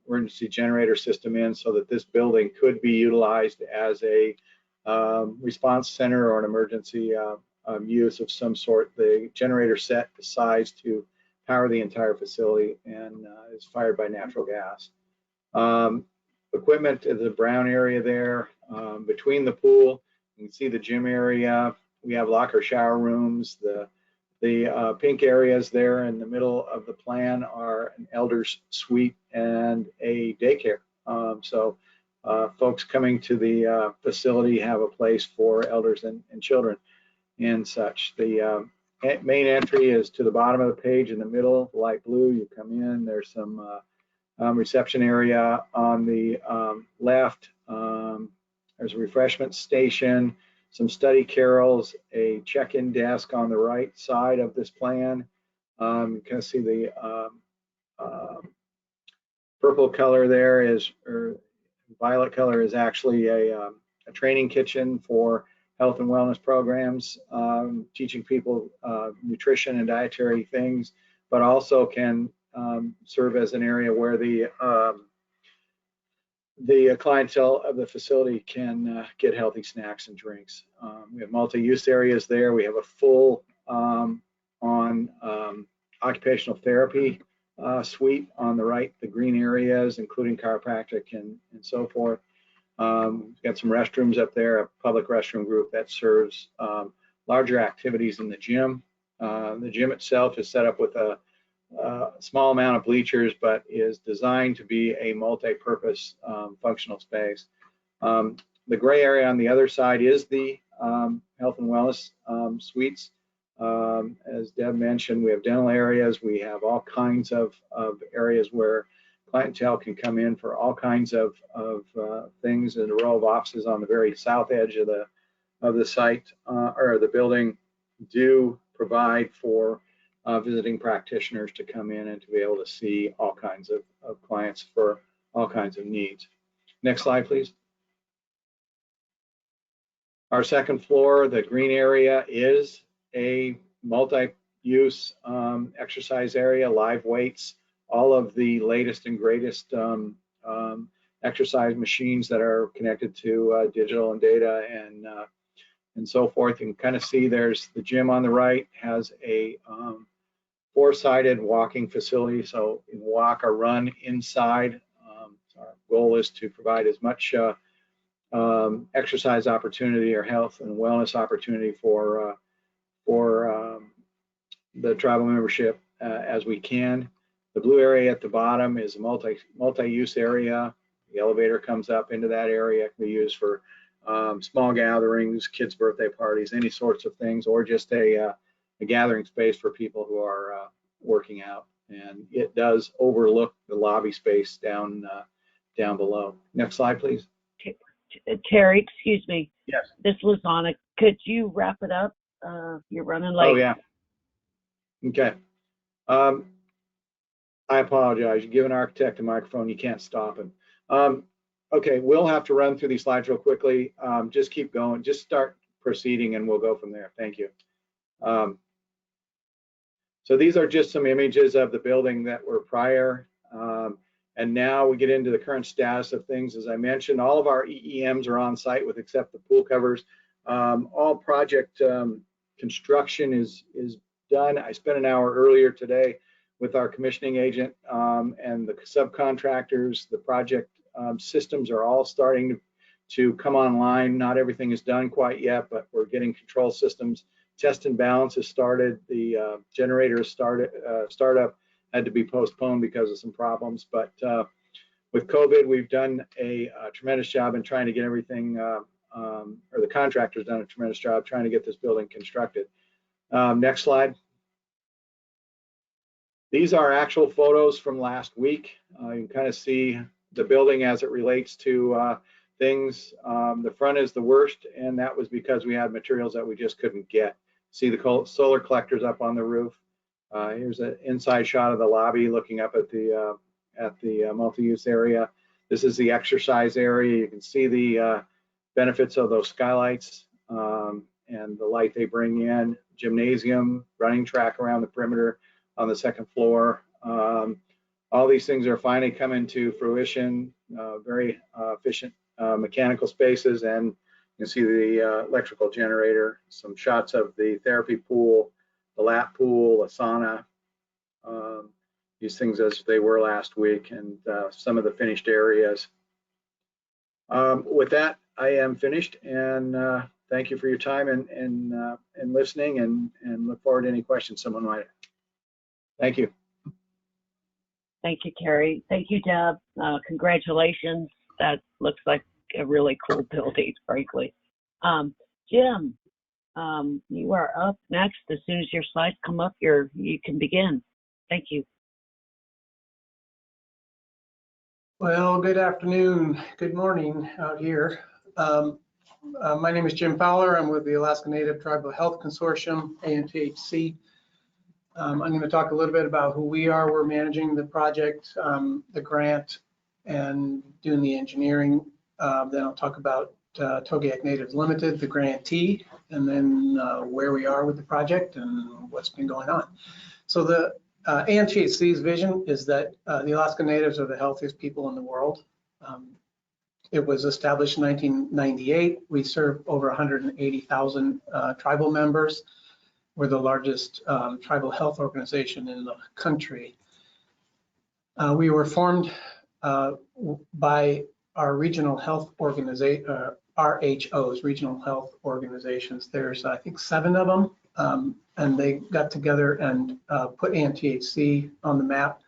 emergency generator system in so that this building could be utilized as a response center or an emergency use of some sort. The generator set the size to power the entire facility and is fired by natural gas. Equipment in the brown area there between the pool. You can see the gym area. We have locker shower rooms. The pink areas there in the middle of the plan are an elder's suite and a daycare. So folks coming to the facility have a place for elders and children and such. The main entry is to the bottom of the page in the middle, light blue. You come in, there's some reception area on the left. There's a refreshment station, some study carrels, a check-in desk on the right side of this plan. You can see the purple color there is, or violet color is actually a training kitchen for health and wellness programs, teaching people nutrition and dietary things, but also can serve as an area where the clientele of the facility can get healthy snacks and drinks. We have multi-use areas there. We have a full on occupational therapy suite on the right, the green areas, including chiropractic and so forth. We've got some restrooms up there, a public restroom group that serves larger activities in the gym. The gym itself is set up with a small amount of bleachers, but is designed to be a multi-purpose functional space. The gray area on the other side is the health and wellness suites. As Deb mentioned, we have dental areas. We have all kinds of areas where clientele can come in for all kinds of things. And a row of offices on the very south edge of the site or the building do provide for visiting practitioners to come in and to be able to see all kinds of clients for all kinds of needs. Next slide, please. Our second floor, the green area, is a multi-use exercise area, live weights, all of the latest and greatest exercise machines that are connected to digital and data and so forth. You can kind of see there's the gym on the right has a four-sided walking facility, so you can walk or run inside. Our goal is to provide as much exercise opportunity or health and wellness opportunity for the tribal membership as we can. The blue area at the bottom is a multi-use area. The elevator comes up into that area. It can be used for small gatherings, kids' birthday parties, any sorts of things, or just a gathering space for people who are working out. And it does overlook the lobby space down below. Next slide, please. Terry, excuse me. Yes. This was Anna. Could you wrap it up? You're running late. Oh, yeah. Okay. I apologize. You give an architect a microphone, you can't stop him. Okay, we'll have to run through these slides real quickly. Just keep going. Just start proceeding and we'll go from there. Thank you. So these are just some images of the building that were prior. And now we get into the current status of things. As I mentioned, all of our EEMs are on site with except the pool covers. All project construction is done. I spent an hour earlier today with our commissioning agent and the subcontractors. The project systems are all starting to come online. Not everything is done quite yet, but we're getting control systems. Test and balance has started. The generator startup had to be postponed because of some problems. But with COVID, we've done a tremendous job in trying to get everything, or the contractor's done a tremendous job trying to get this building constructed. Next slide. These are actual photos from last week. You can kind of see the building as it relates to things. The front is the worst, and that was because we had materials that we just couldn't get. See the solar collectors up on the roof. Here's an inside shot of the lobby looking up at the multi-use area. This is the exercise area. You can see the benefits of those skylights and the light they bring in, gymnasium, running track around the perimeter on the second floor. All these things are finally coming to fruition, very efficient mechanical spaces, and you can see the electrical generator, some shots of the therapy pool, the lap pool, a sauna, these things as they were last week, and some of the finished areas. With that, I am finished, and thank you for your time and listening, and look forward to any questions someone might have. Thank you. Thank you, Carrie. Thank you, Deb. Congratulations. That looks like a really cool building, frankly. Jim, you are up next. As soon as your slides come up, you can begin. Thank you. Well, good afternoon, good morning out here. My name is Jim Fowler. I'm with the Alaska Native Tribal Health Consortium, ANTHC. I'm going to talk a little bit about who we are. We're managing the project, the grant, and doing the engineering. Then I'll talk about Togiak Natives Limited, the grantee, and then where we are with the project and what's been going on. So the ANTHC's vision is that the Alaska Natives are the healthiest people in the world. It was established in 1998. We serve over 180,000 tribal members. We're the largest tribal health organization in the country. We were formed by our regional health organization, RHOs, regional health organizations. There's, I think, 7 of them, and they got together and put ANTHC on the map.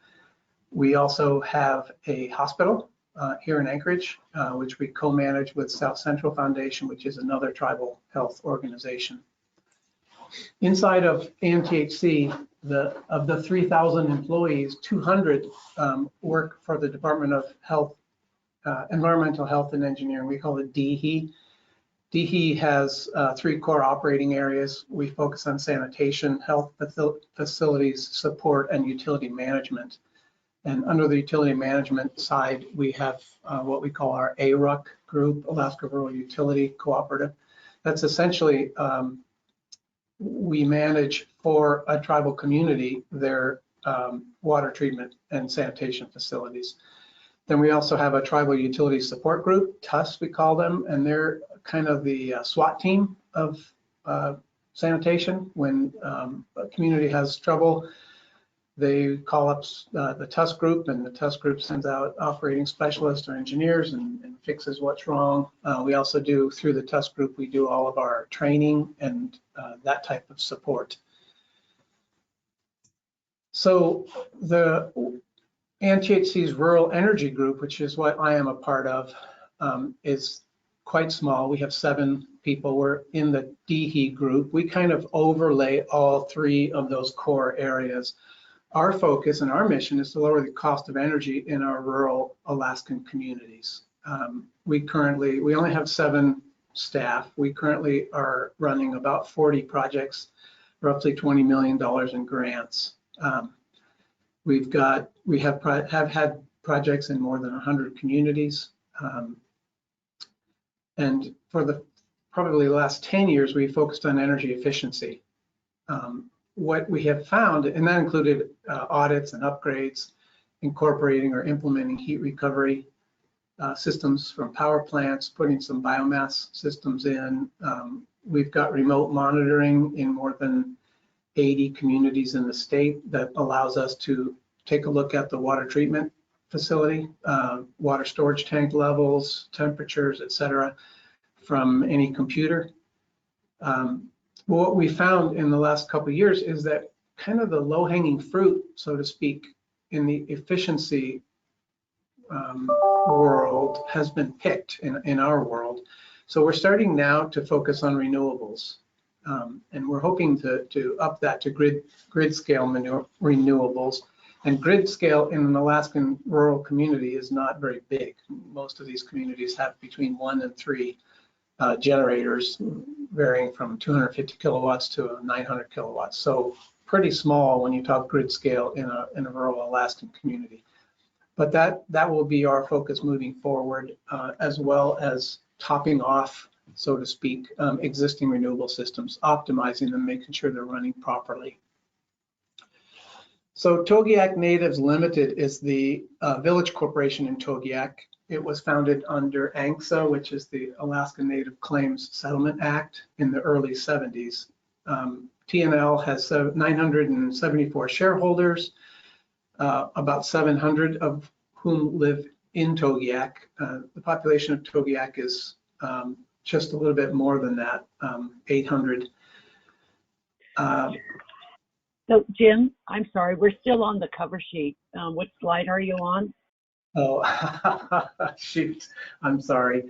We also have a hospital here in Anchorage, which we co-manage with South Central Foundation, which is another tribal health organization. Inside of ANTHC, of the 3,000 employees, 200 work for the Department of Health, Environmental Health and Engineering. We call it DHE. DHE has 3 core operating areas. We focus on sanitation, health facilities support, and utility management. And under the utility management side, we have what we call our ARUC group, Alaska Rural Utility Cooperative. That's essentially, we manage for a tribal community their water treatment and sanitation facilities. Then we also have a tribal utility support group, TUS we call them, and they're kind of the SWAT team of sanitation. When a community has trouble, they call up the TUS group, and the TUS group sends out operating specialists or engineers and fixes what's wrong. We also do, through the TUS group, we do all of our training and that type of support. So the ANTHC's Rural Energy Group, which is what I am a part of, is quite small. We have 7 people. We're in the DHE group. We kind of overlay all 3 of those core areas. Our focus and our mission is to lower the cost of energy in our rural Alaskan communities. We only have 7 staff. We currently are running about 40 projects, roughly $20 million in grants. We have had projects in more than 100 communities. And for the probably last 10 years, we focused on energy efficiency. What we have found, and that included audits and upgrades, incorporating or implementing heat recovery systems from power plants, putting some biomass systems in. We've got remote monitoring in more than 80 communities in the state that allows us to take a look at the water treatment facility, water storage tank levels, temperatures, et cetera, from any computer. What we found in the last couple of years is that kind of the low-hanging fruit, so to speak, in the efficiency world has been picked in our world. So we're starting now to focus on renewables. And we're hoping to up that to grid scale renewables. And grid scale in an Alaskan rural community is not very big. Most of these communities have between 1 and 3 generators, varying from 250 kilowatts to 900 kilowatts. So pretty small when you talk grid scale in a rural Alaskan community. But that will be our focus moving forward, as well as topping off so to speak, existing renewable systems, optimizing them, making sure they're running properly. So Togiak Natives Limited is the village corporation in Togiak. It was founded under ANCSA, which is the Alaska Native Claims Settlement Act, in the early 70s. TNL has 974 shareholders, about 700 of whom live in Togiak. The population of Togiak is just a little bit more than that, 800. So Jim, I'm sorry, we're still on the cover sheet. What slide are you on? Oh, shoot, I'm sorry.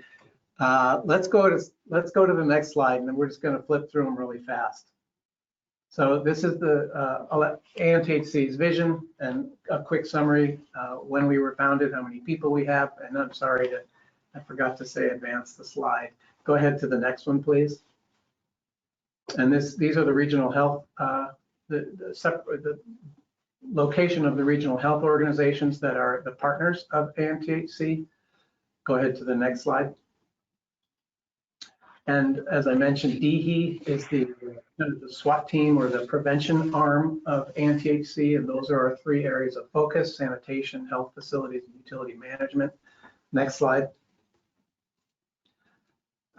Let's go to the next slide, and then we're just going to flip through them really fast. So this is the ANTHC's vision and a quick summary, when we were founded, how many people we have, and I'm sorry I forgot to say advance the slide. Go ahead to the next one, please. And these are the regional health, the location of the regional health organizations that are the partners of ANTHC. Go ahead to the next slide. And as I mentioned, DHE is the SWAT team, or the prevention arm of ANTHC, and those are our 3 areas of focus: sanitation, health facilities, and utility management. Next slide.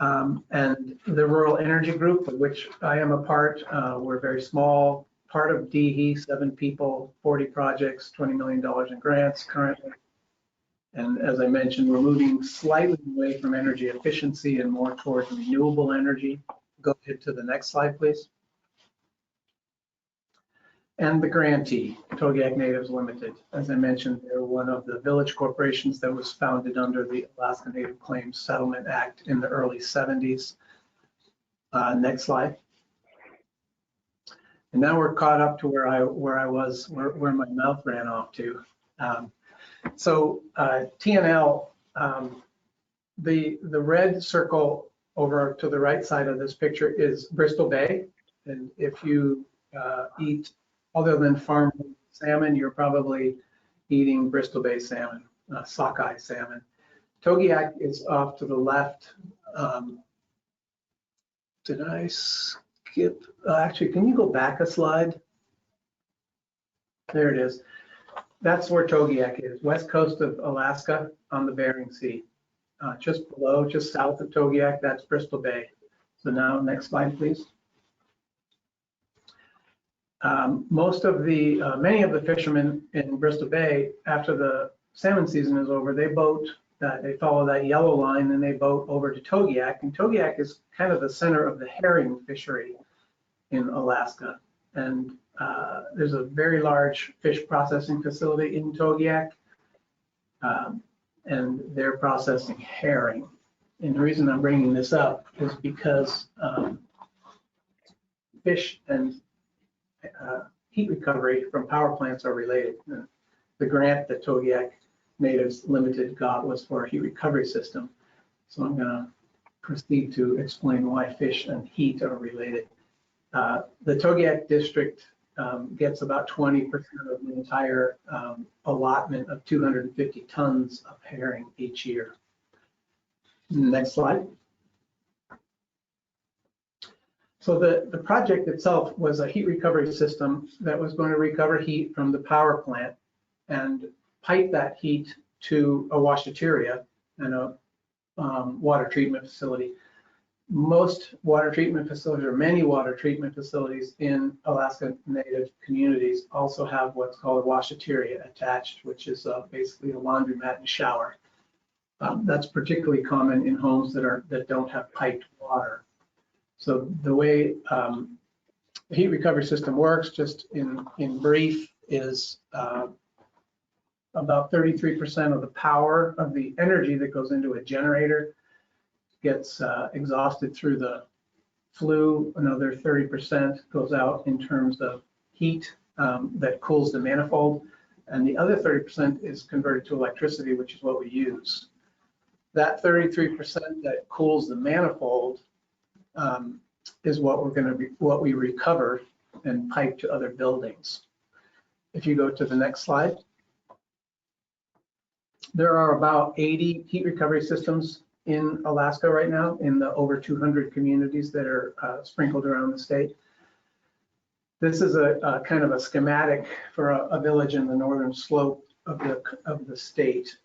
And the Rural Energy Group, of which I am a part, we're very small, part of DHE, 7 people, 40 projects, $20 million in grants currently. And as I mentioned, we're moving slightly away from energy efficiency and more towards renewable energy. Go ahead to the next slide, please. And the grantee, Togiak Natives Limited. As I mentioned, they're one of the village corporations that was founded under the Alaska Native Claims Settlement Act in the early 70s. Next slide. And now we're caught up to where my mouth ran off to. So TNL, the red circle over to the right side of this picture is Bristol Bay. And if you eat other than farm salmon, you're probably eating Bristol Bay salmon, sockeye salmon. Togiak is off to the left. Did I skip? Actually, can you go back a slide? There it is. That's where Togiak is, west coast of Alaska on the Bering Sea. Just below, just south of Togiak, that's Bristol Bay. So now, next slide, please. Many of the fishermen in Bristol Bay, after the salmon season is over, they follow that yellow line and they boat over to Togiak. And Togiak is kind of the center of the herring fishery in Alaska. And there's a very large fish processing facility in Togiak, and they're processing herring. And the reason I'm bringing this up is because fish and heat recovery from power plants are related. The grant that Togiak Natives Limited got was for a heat recovery system. So I'm going to proceed to explain why fish and heat are related. The Togiak district gets about 20% of the entire allotment of 250 tons of herring each year. Next slide. So the project itself was a heat recovery system that was going to recover heat from the power plant and pipe that heat to a washateria and a water treatment facility. Most water treatment facilities, or many water treatment facilities in Alaska Native communities, also have what's called a washateria attached, which is basically a laundromat and shower. That's particularly common in homes that don't have piped water. So the way the heat recovery system works, just in brief, is about 33% of the power of the energy that goes into a generator gets exhausted through the flue. Another 30% goes out in terms of heat that cools the manifold, and the other 30% is converted to electricity, which is what we use. That 33% that cools the manifold is what we recover and pipe to other buildings. If you go to the next slide. There are about 80 heat recovery systems in Alaska right now in the over 200 communities that are sprinkled around the state. This is a kind of a schematic for a village in the northern slope of the state.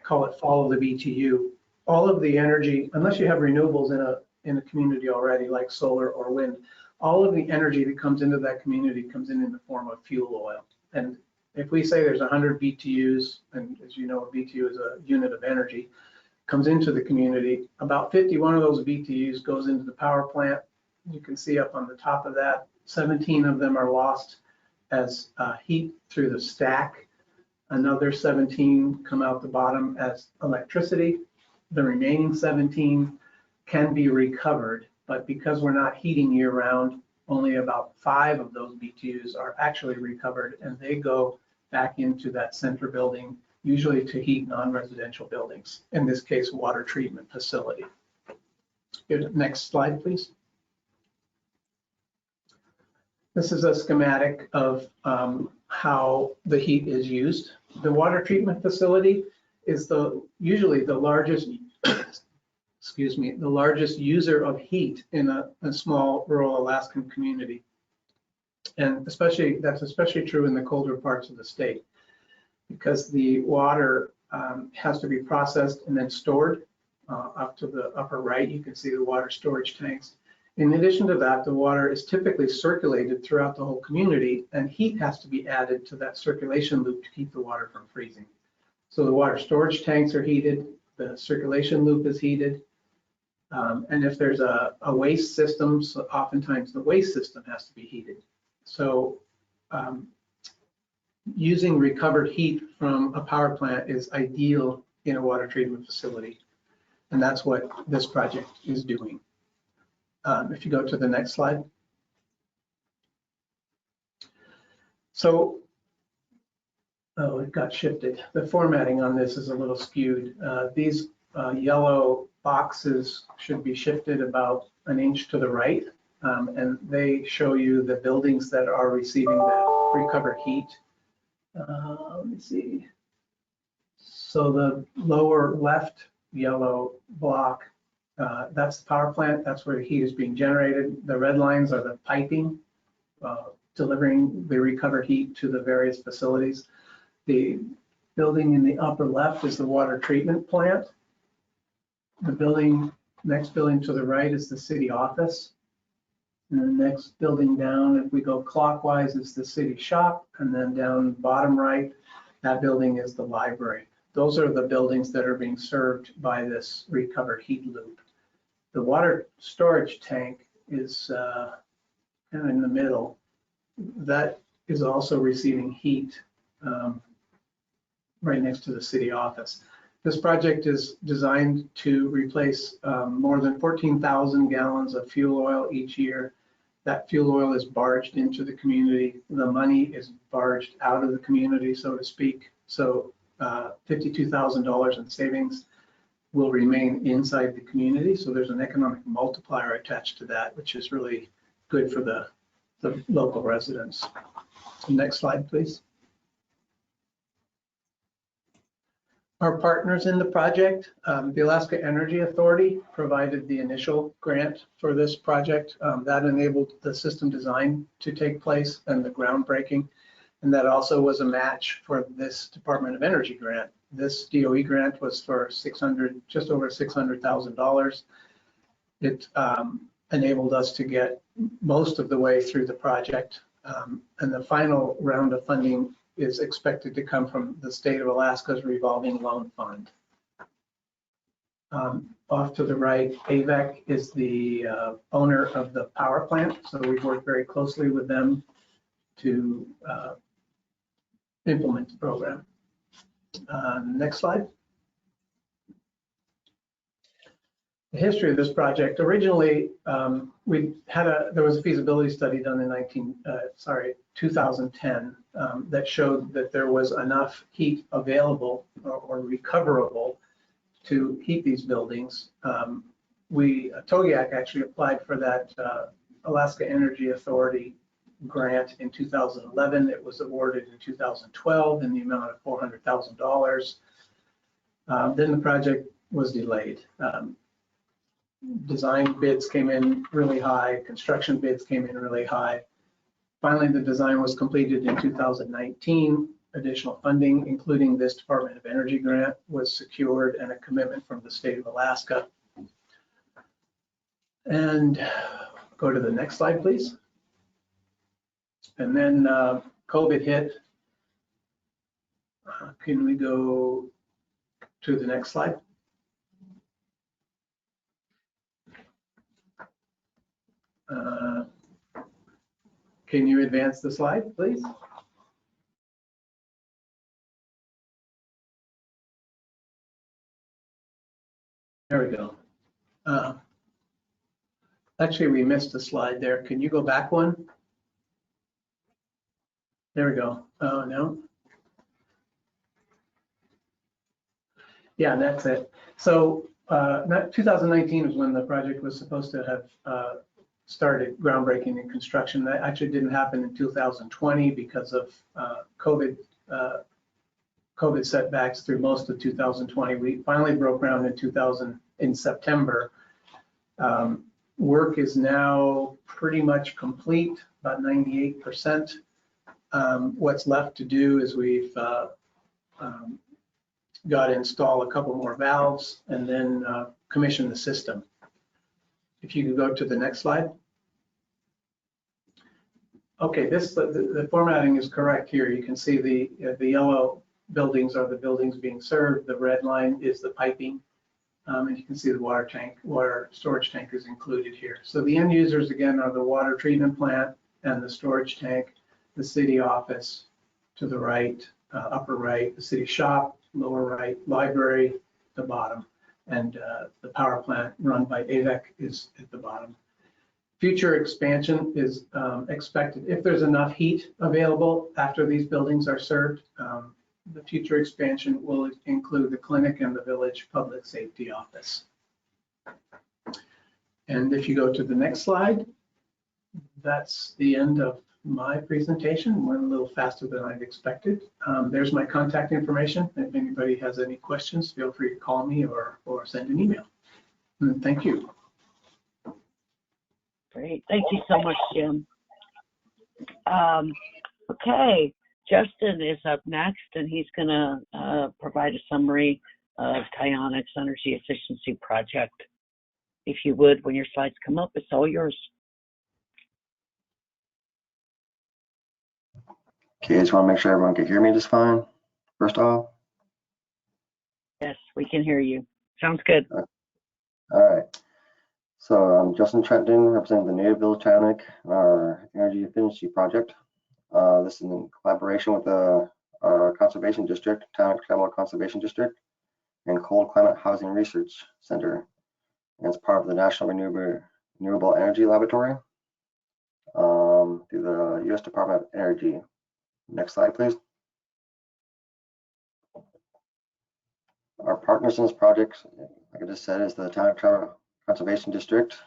Call it follow the BTU. All of the energy, unless you have renewables in a community already, like solar or wind, all of the energy that comes into that community comes in the form of fuel oil. And if we say there's 100 BTUs, and as you know, a BTU is a unit of energy, comes into the community, about 51 of those BTUs goes into the power plant. You can see up on the top of that, 17 of them are lost as heat through the stack. Another 17 come out the bottom as electricity. The remaining 17 can be recovered, but because we're not heating year round, only about 5 of those BTUs are actually recovered, and they go back into that center building, usually to heat non-residential buildings, in this case, water treatment facility. Good. Next slide, please. This is a schematic of how the heat is used. The water treatment facility is usually the largest, excuse me, the largest user of heat in a small rural Alaskan community. And that's especially true in the colder parts of the state, because the water has to be processed and then stored. Up to the upper right, you can see the water storage tanks. In addition to that, the water is typically circulated throughout the whole community, and heat has to be added to that circulation loop to keep the water from freezing. So the water storage tanks are heated, the circulation loop is heated, and if there's a waste system, so oftentimes the waste system has to be heated. So using recovered heat from a power plant is ideal in a water treatment facility, and that's what this project is doing. If you go to the next slide. So, oh, it got shifted. The formatting on this is a little skewed. These yellow boxes should be shifted about an inch to the right, and they show you the buildings that are receiving the recovered heat. Let me see. So the lower left yellow block, that's the power plant. That's where heat is being generated. The red lines are the piping, delivering the recovered heat to the various facilities. The building in the upper left is the water treatment plant. The next building to the right is the city office. And the next building down, if we go clockwise, is the city shop. And then down bottom right, that building is the library. Those are the buildings that are being served by this recovered heat loop. The water storage tank is kind of in the middle. That is also receiving heat right next to the city office. This project is designed to replace more than 14,000 gallons of fuel oil each year. That fuel oil is barged into the community. The money is barged out of the community, so to speak. So $52,000 in savings will remain inside the community. So there's an economic multiplier attached to that, which is really good for the local residents. Next slide, please. Our partners in the project, the Alaska Energy Authority provided the initial grant for this project. That enabled the system design to take place and the groundbreaking. And that also was a match for this Department of Energy grant. This DOE grant was for just over $600,000. It enabled us to get most of the way through the project. And the final round of funding is expected to come from the state of Alaska's revolving loan fund. Off to the right, AVEC is the owner of the power plant. So we've worked very closely with them to implement the program. Next slide. The history of this project. Originally, there was a feasibility study done in 2010 that showed that there was enough heat available or recoverable to heat these buildings. Togiak actually applied for that Alaska Energy Authority grant in 2011. It was awarded in 2012 in the amount of $400,000. Then the project was delayed. Design bids came in really high, construction bids came in really high. Finally, the design was completed in 2019. Additional funding, including this Department of Energy grant, was secured and a commitment from the state of Alaska. And go to the next slide, please. And then COVID hit. Can we go to the next slide? Can you advance the slide, please? There we go. Actually, we missed a slide there. Can you go back one? There we go. Oh, no. Yeah, that's it. So 2019 was when the project was supposed to have started groundbreaking and construction. That actually didn't happen in 2020 because of COVID setbacks through most of 2020. We finally broke ground in September. Work is now pretty much complete, about 98%. What's left to do is we've got to install a couple more valves and then commission the system. If you could go to the next slide. Okay, the formatting is correct here. You can see the yellow buildings are the buildings being served. The red line is the piping. And you can see the water storage tank is included here. So the end users, again, are the water treatment plant and the storage tank, the city office to the right, upper right, the city shop, lower right, library, the bottom, and the power plant run by AVEC is at the bottom. Future expansion is expected if there's enough heat available after these buildings are served. The future expansion will include the clinic and the village public safety office. And if you go to the next slide, that's the end of my presentation. Went a little faster than I'd expected. There's my contact information. If anybody has any questions, feel free to call me or send an email. And thank you. Great. Thank you so much, Jim. Okay. Justin is up next, and he's going to provide a summary of Kionik's energy efficiency project. If you would, when your slides come up, it's all yours. Okay, I just want to make sure everyone can hear me just fine, first off. Yes, we can hear you. Sounds good. All right. So I'm Justin Trenton, representing the native Village of Tyonek, our energy efficiency project. This is in collaboration with our conservation district, Tyonek Tribal Conservation District, and Cold Climate Housing Research Center. And it's part of the National Renewable Energy Laboratory through the U.S. Department of Energy. Next slide, please. Our partners in this project, like I just said, is the Tyonek Tribal Conservation District.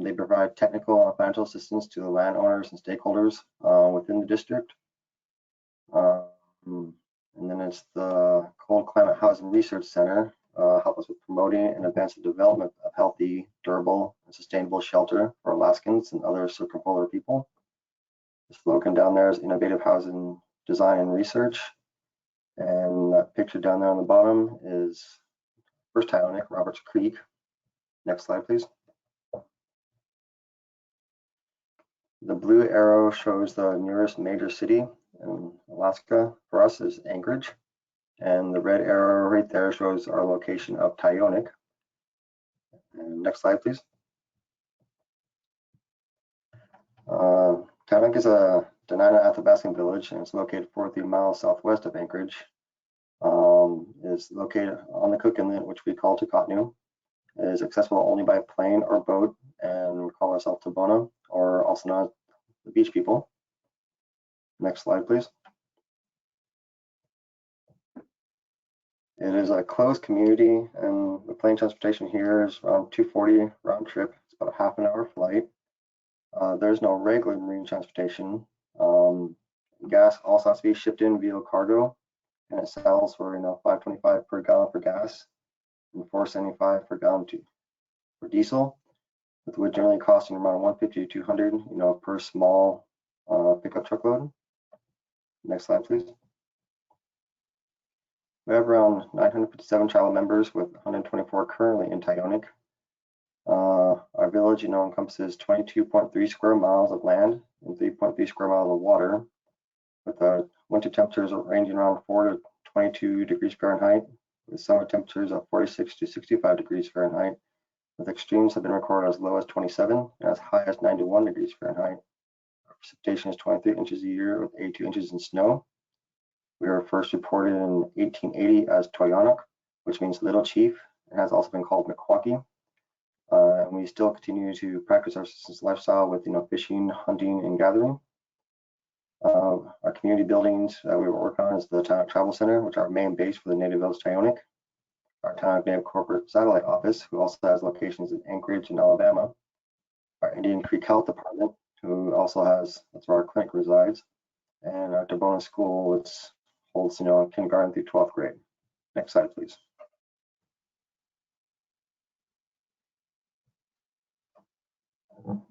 They provide technical and financial assistance to the landowners and stakeholders within the district. And then it's the Cold Climate Housing Research Center, help us with promoting and advance the development of healthy, durable, and sustainable shelter for Alaskans and other circumpolar people. The slogan down there is innovative housing design and research. And that picture down there on the bottom is first Kionik, Roberts Creek. Next slide, please. The blue arrow shows the nearest major city in Alaska for us is Anchorage. And the red arrow right there shows our location of Kionik. And next slide, please. Kionik is a Dena'ina Athabascan village, and it's located 43 miles southwest of Anchorage. It's located on the Cook Inlet, which we call Tukatnu. It is accessible only by plane or boat, and we call ourselves Tabona, or also known as the beach people. Next slide, please. It is a closed community, and the plane transportation here is around 240 round trip. It's about a half an hour flight. There's no regular marine transportation. Gas also has to be shipped in via cargo, and it sells for $5.25 per gallon for gas. and $4.75 per gallon for diesel, with wood generally costing around $150 to $200, per small pickup truckload. Next slide, please. We have around 957 tribal members, with 124 currently in Kionik. Our village, encompasses 22.3 square miles of land and 3.3 square miles of water, with winter temperatures ranging around 4 to 22 degrees Fahrenheit, with summer temperatures of 46 to 65 degrees Fahrenheit, with extremes have been recorded as low as 27 and as high as 91 degrees Fahrenheit. Our precipitation is 23 inches a year, with 82 inches in snow. We were first reported in 1880 as Togiak, which means little chief, and has also been called Milwaukee. And we still continue to practice our subsistence lifestyle with, fishing, hunting, and gathering. Our community buildings that we work on is the Togiak Travel Center, which is our main base for the Native Village Tyonek. Our Togiak Native Corporate Satellite Office, who also has locations in Anchorage and Alabama. Our Indian Creek Health Department, who also that's where our clinic resides. And our Benoit School, which holds, kindergarten through 12th grade. Next slide, please.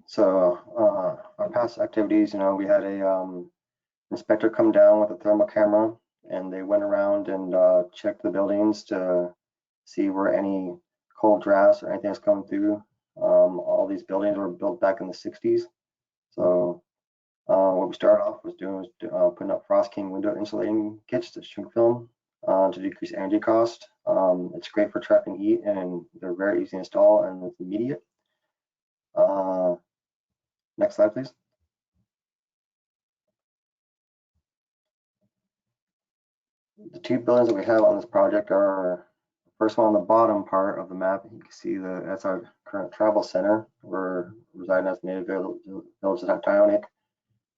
So our past activities, we had a inspector come down with a thermal camera, and they went around and checked the buildings to see where any cold drafts or anything that's coming through. All these buildings were built back in the 60s. So what we started off was doing was putting up Frost King window insulating kits to shrink film to decrease energy cost. It's great for trapping heat, and they're very easy to install, and it's immediate. Next slide, please. The two buildings that we have on this project are, the first one on the bottom part of the map. You can see that's our current travel center. We're residing as Native Village of Tyonek.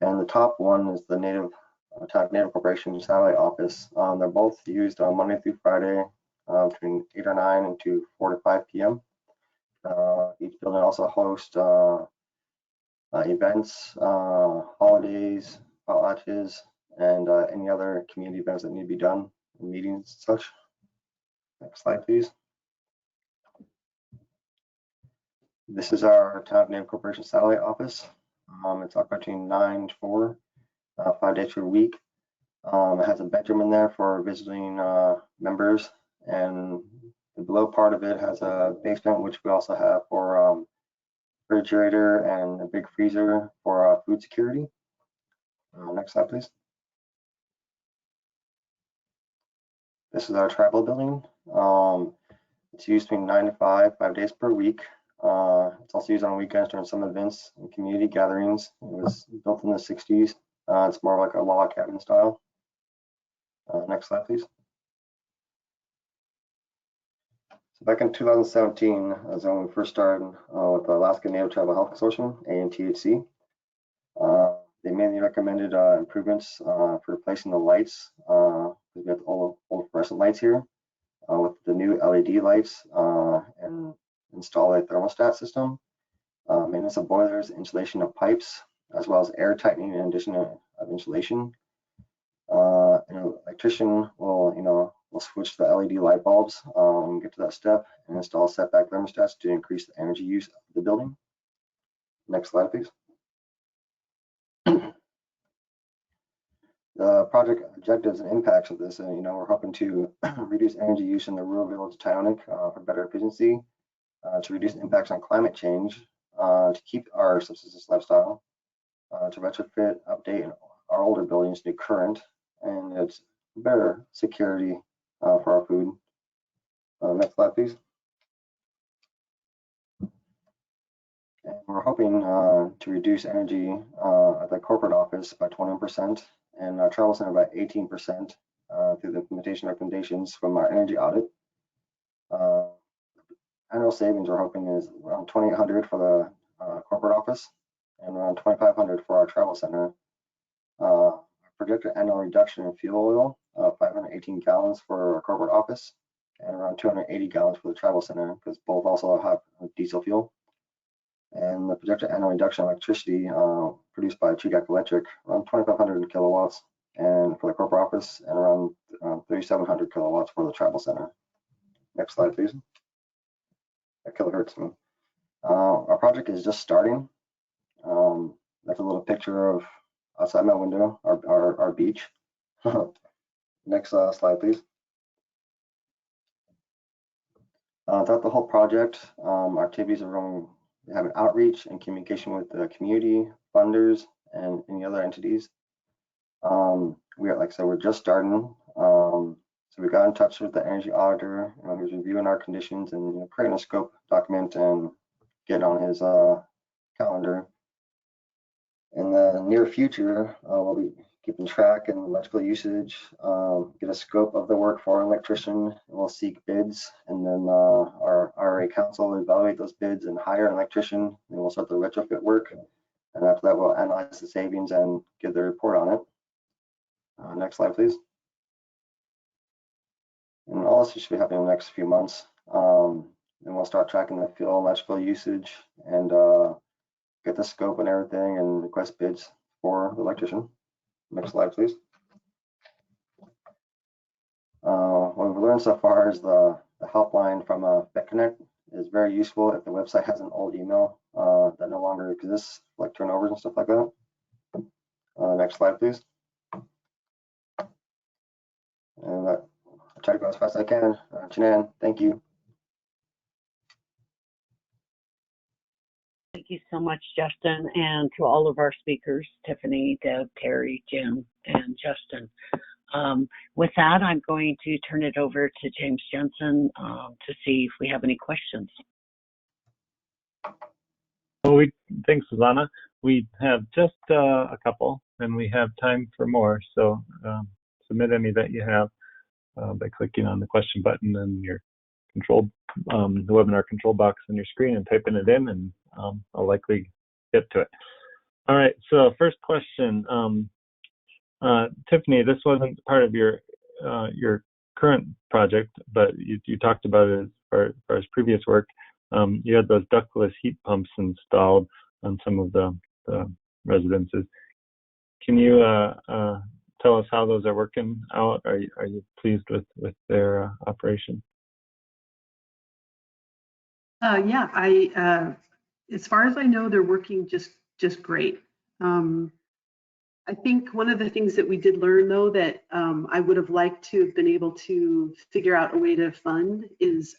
And the top one is the Togiak Native Corporation Satellite Office. They're both used on Monday through Friday between 8 or 9 and to 4 to 5 p.m. Each building also hosts events, holidays, potlatches, and any other community events that need to be done, meetings and such. Next slide, please. This is our Togiak Native Corporation Satellite Office. It's operating 9 to 4, 5 days per week. It has a bedroom in there for visiting members, and the below part of it has a basement, which we also have for refrigerator and a big freezer for food security. Next slide, please. This is our tribal building. It's used between 9 to 5 days per week. It's also used on weekends during some events and community gatherings. It was built in the 60s. It's more like a log cabin style. Next slide, please. So back in 2017 is when we first started with the Alaska Native Tribal Health Consortium, ANTHC. They mainly recommended improvements for replacing the lights. We have old fluorescent lights here with the new LED lights and install a thermostat system, maintenance of boilers, installation of pipes, as well as air tightening in addition of insulation. An electrician will switch the LED light bulbs when we get to that step, and install setback thermostats to increase the energy use of the building. Next slide, please. The project objectives and impacts of this, we're hoping to reduce energy use in the rural village of Tyonek for better efficiency, to reduce impacts on climate change, to keep our subsistence lifestyle, to retrofit, update our older buildings to current, and it's better security for our food. Next slide, please. And we're hoping to reduce energy at the corporate office by 20% and our travel center by 18% through the implementation recommendations from our energy audit. Annual savings we're hoping is around $2,800 for the corporate office and around $2,500 for our travel center. Projected annual reduction in fuel oil, 518 gallons for our corporate office and around 280 gallons for the travel center, because both also have diesel fuel. And the projected annual reduction in electricity produced by Togiak Electric, around 2,500 kilowatts, and for the corporate office, and around 3,700 kilowatts for the travel center. Next slide, please. kilohertz. Our project is just starting. That's a little picture of outside my window, our beach. Next slide, please. Throughout the whole project, our activities are going to have an outreach and communication with the community, funders, and any other entities. Like I said, we're just starting. So we got in touch with the energy auditor, who's reviewing our conditions and creating a scope document and getting on his calendar. In the near future, we'll be keeping track and electrical usage, get a scope of the work for an electrician, and we'll seek bids, and then our RA council will evaluate those bids and hire an electrician, and we'll start the retrofit work. And after that, we'll analyze the savings and give the report on it. Next slide, please. And all this should be happening in the next few months. And we'll start tracking the fuel electrical usage and get the scope and everything and request bids for the electrician. Next slide, please. What we've learned so far is the helpline from Beck Connect is very useful if the website has an old email that no longer exists, like turnovers and stuff like that. Next slide, please. And I'll try to go as fast as I can. Janan, thank you. Thank you so much, Justin, and to all of our speakers, Tiffany, Deb, Terry, Jim, and Justin. With that, I'm going to turn it over to James Jensen to see if we have any questions. Well, thanks, Susanna. We have just a couple, and we have time for more. So submit any that you have by clicking on the question button in your control, the webinar control box on your screen, and typing it in, and I'll likely get to it. All right. So first question, Tiffany. This wasn't part of your current project, but you talked about it as far as previous work. You had those ductless heat pumps installed on some of the residences. Can you tell us how those are working out? Are you pleased with their operation? Yeah, as far as I know, they're working just great. I think one of the things that we did learn, though, that I would have liked to have been able to figure out a way to fund is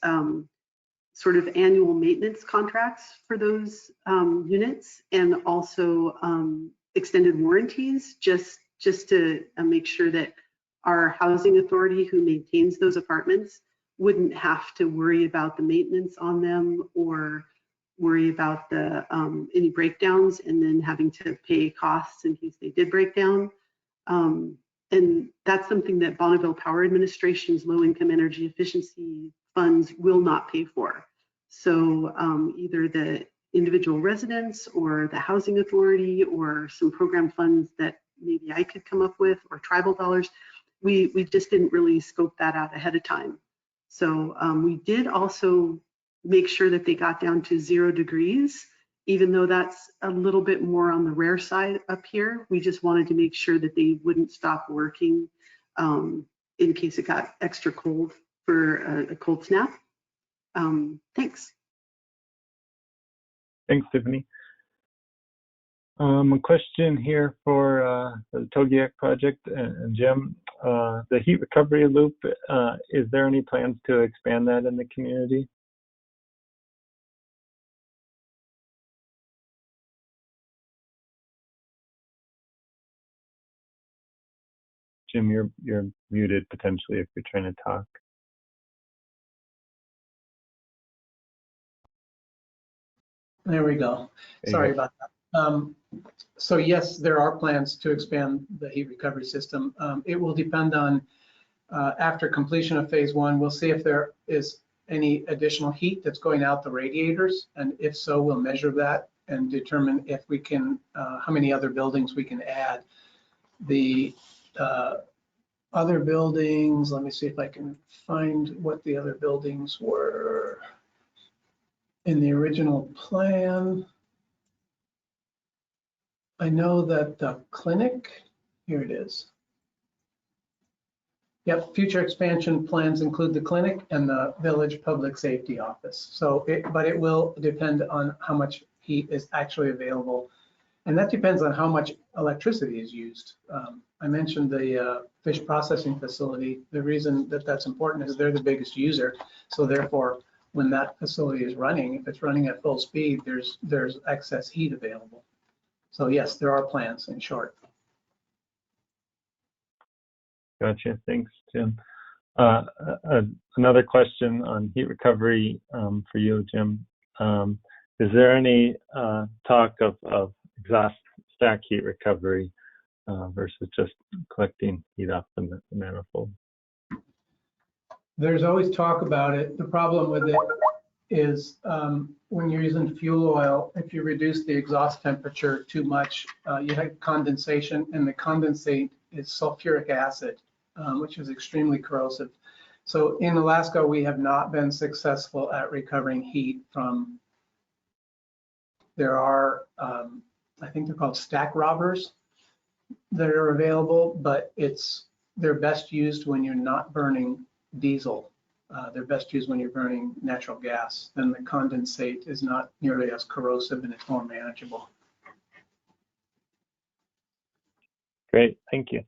sort of annual maintenance contracts for those units, and also extended warranties, just to make sure that our housing authority who maintains those apartments wouldn't have to worry about the maintenance on them or worry about the any breakdowns and then having to pay costs in case they did break down. And that's something that Bonneville Power Administration's low-income energy efficiency funds will not pay for. So either the individual residents or the housing authority or some program funds that maybe I could come up with, or tribal dollars, we just didn't really scope that out ahead of time. So we did also make sure that they got down to 0 degrees, even though that's a little bit more on the rare side up here. We just wanted to make sure that they wouldn't stop working in case it got extra cold for a cold snap. Thanks. Thanks, Tiffany. A question here for the Togiak project and Jim. The heat recovery loop, is there any plans to expand that in the community? Jim, you're muted potentially if you're trying to talk. There we go. Sorry about that. So yes, there are plans to expand the heat recovery system. It will depend on, after completion of phase 1, we'll see if there is any additional heat that's going out the radiators. And if so, we'll measure that and determine if we can, how many other buildings we can add. The other buildings, let me see if I can find what the other buildings were in the original plan. I know that the clinic, here it is. Yep, future expansion plans include the clinic and the village public safety office. So, but it will depend on how much heat is actually available. And that depends on how much electricity is used. I mentioned the fish processing facility. The reason that that's important is they're the biggest user. So therefore, when that facility is running, if it's running at full speed, there's excess heat available. So yes, there are plans, in short. Gotcha. Thanks, Jim. Another question on heat recovery for you, Jim. Is there any talk of exhaust stack heat recovery versus just collecting heat off the manifold? There's always talk about it. The problem with it is when you're using fuel oil, if you reduce the exhaust temperature too much, you have condensation, and the condensate is sulfuric acid, which is extremely corrosive. So in Alaska, we have not been successful at recovering heat from, there are, I think they're called stack robbers that are available, but they're best used when you're not burning diesel. They're best used when you're burning natural gas. Then the condensate is not nearly as corrosive and it's more manageable. Great, thank you.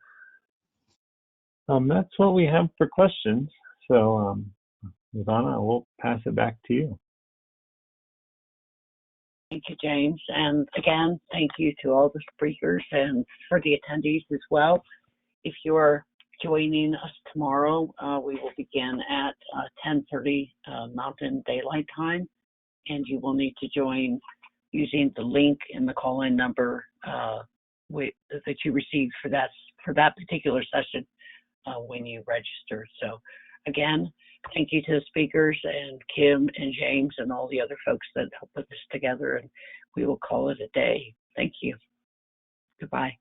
That's what we have for questions. So, Ivana, we'll pass it back to you. Thank you, James. And again, thank you to all the speakers and for the attendees as well. If you're joining us tomorrow, we will begin at 10:30 Mountain Daylight Time, and you will need to join using the link in the call-in number that you received for that particular session when you register. So again, thank you to the speakers and Kim and James and all the other folks that helped put this together, and we will call it a day. Thank you. Goodbye.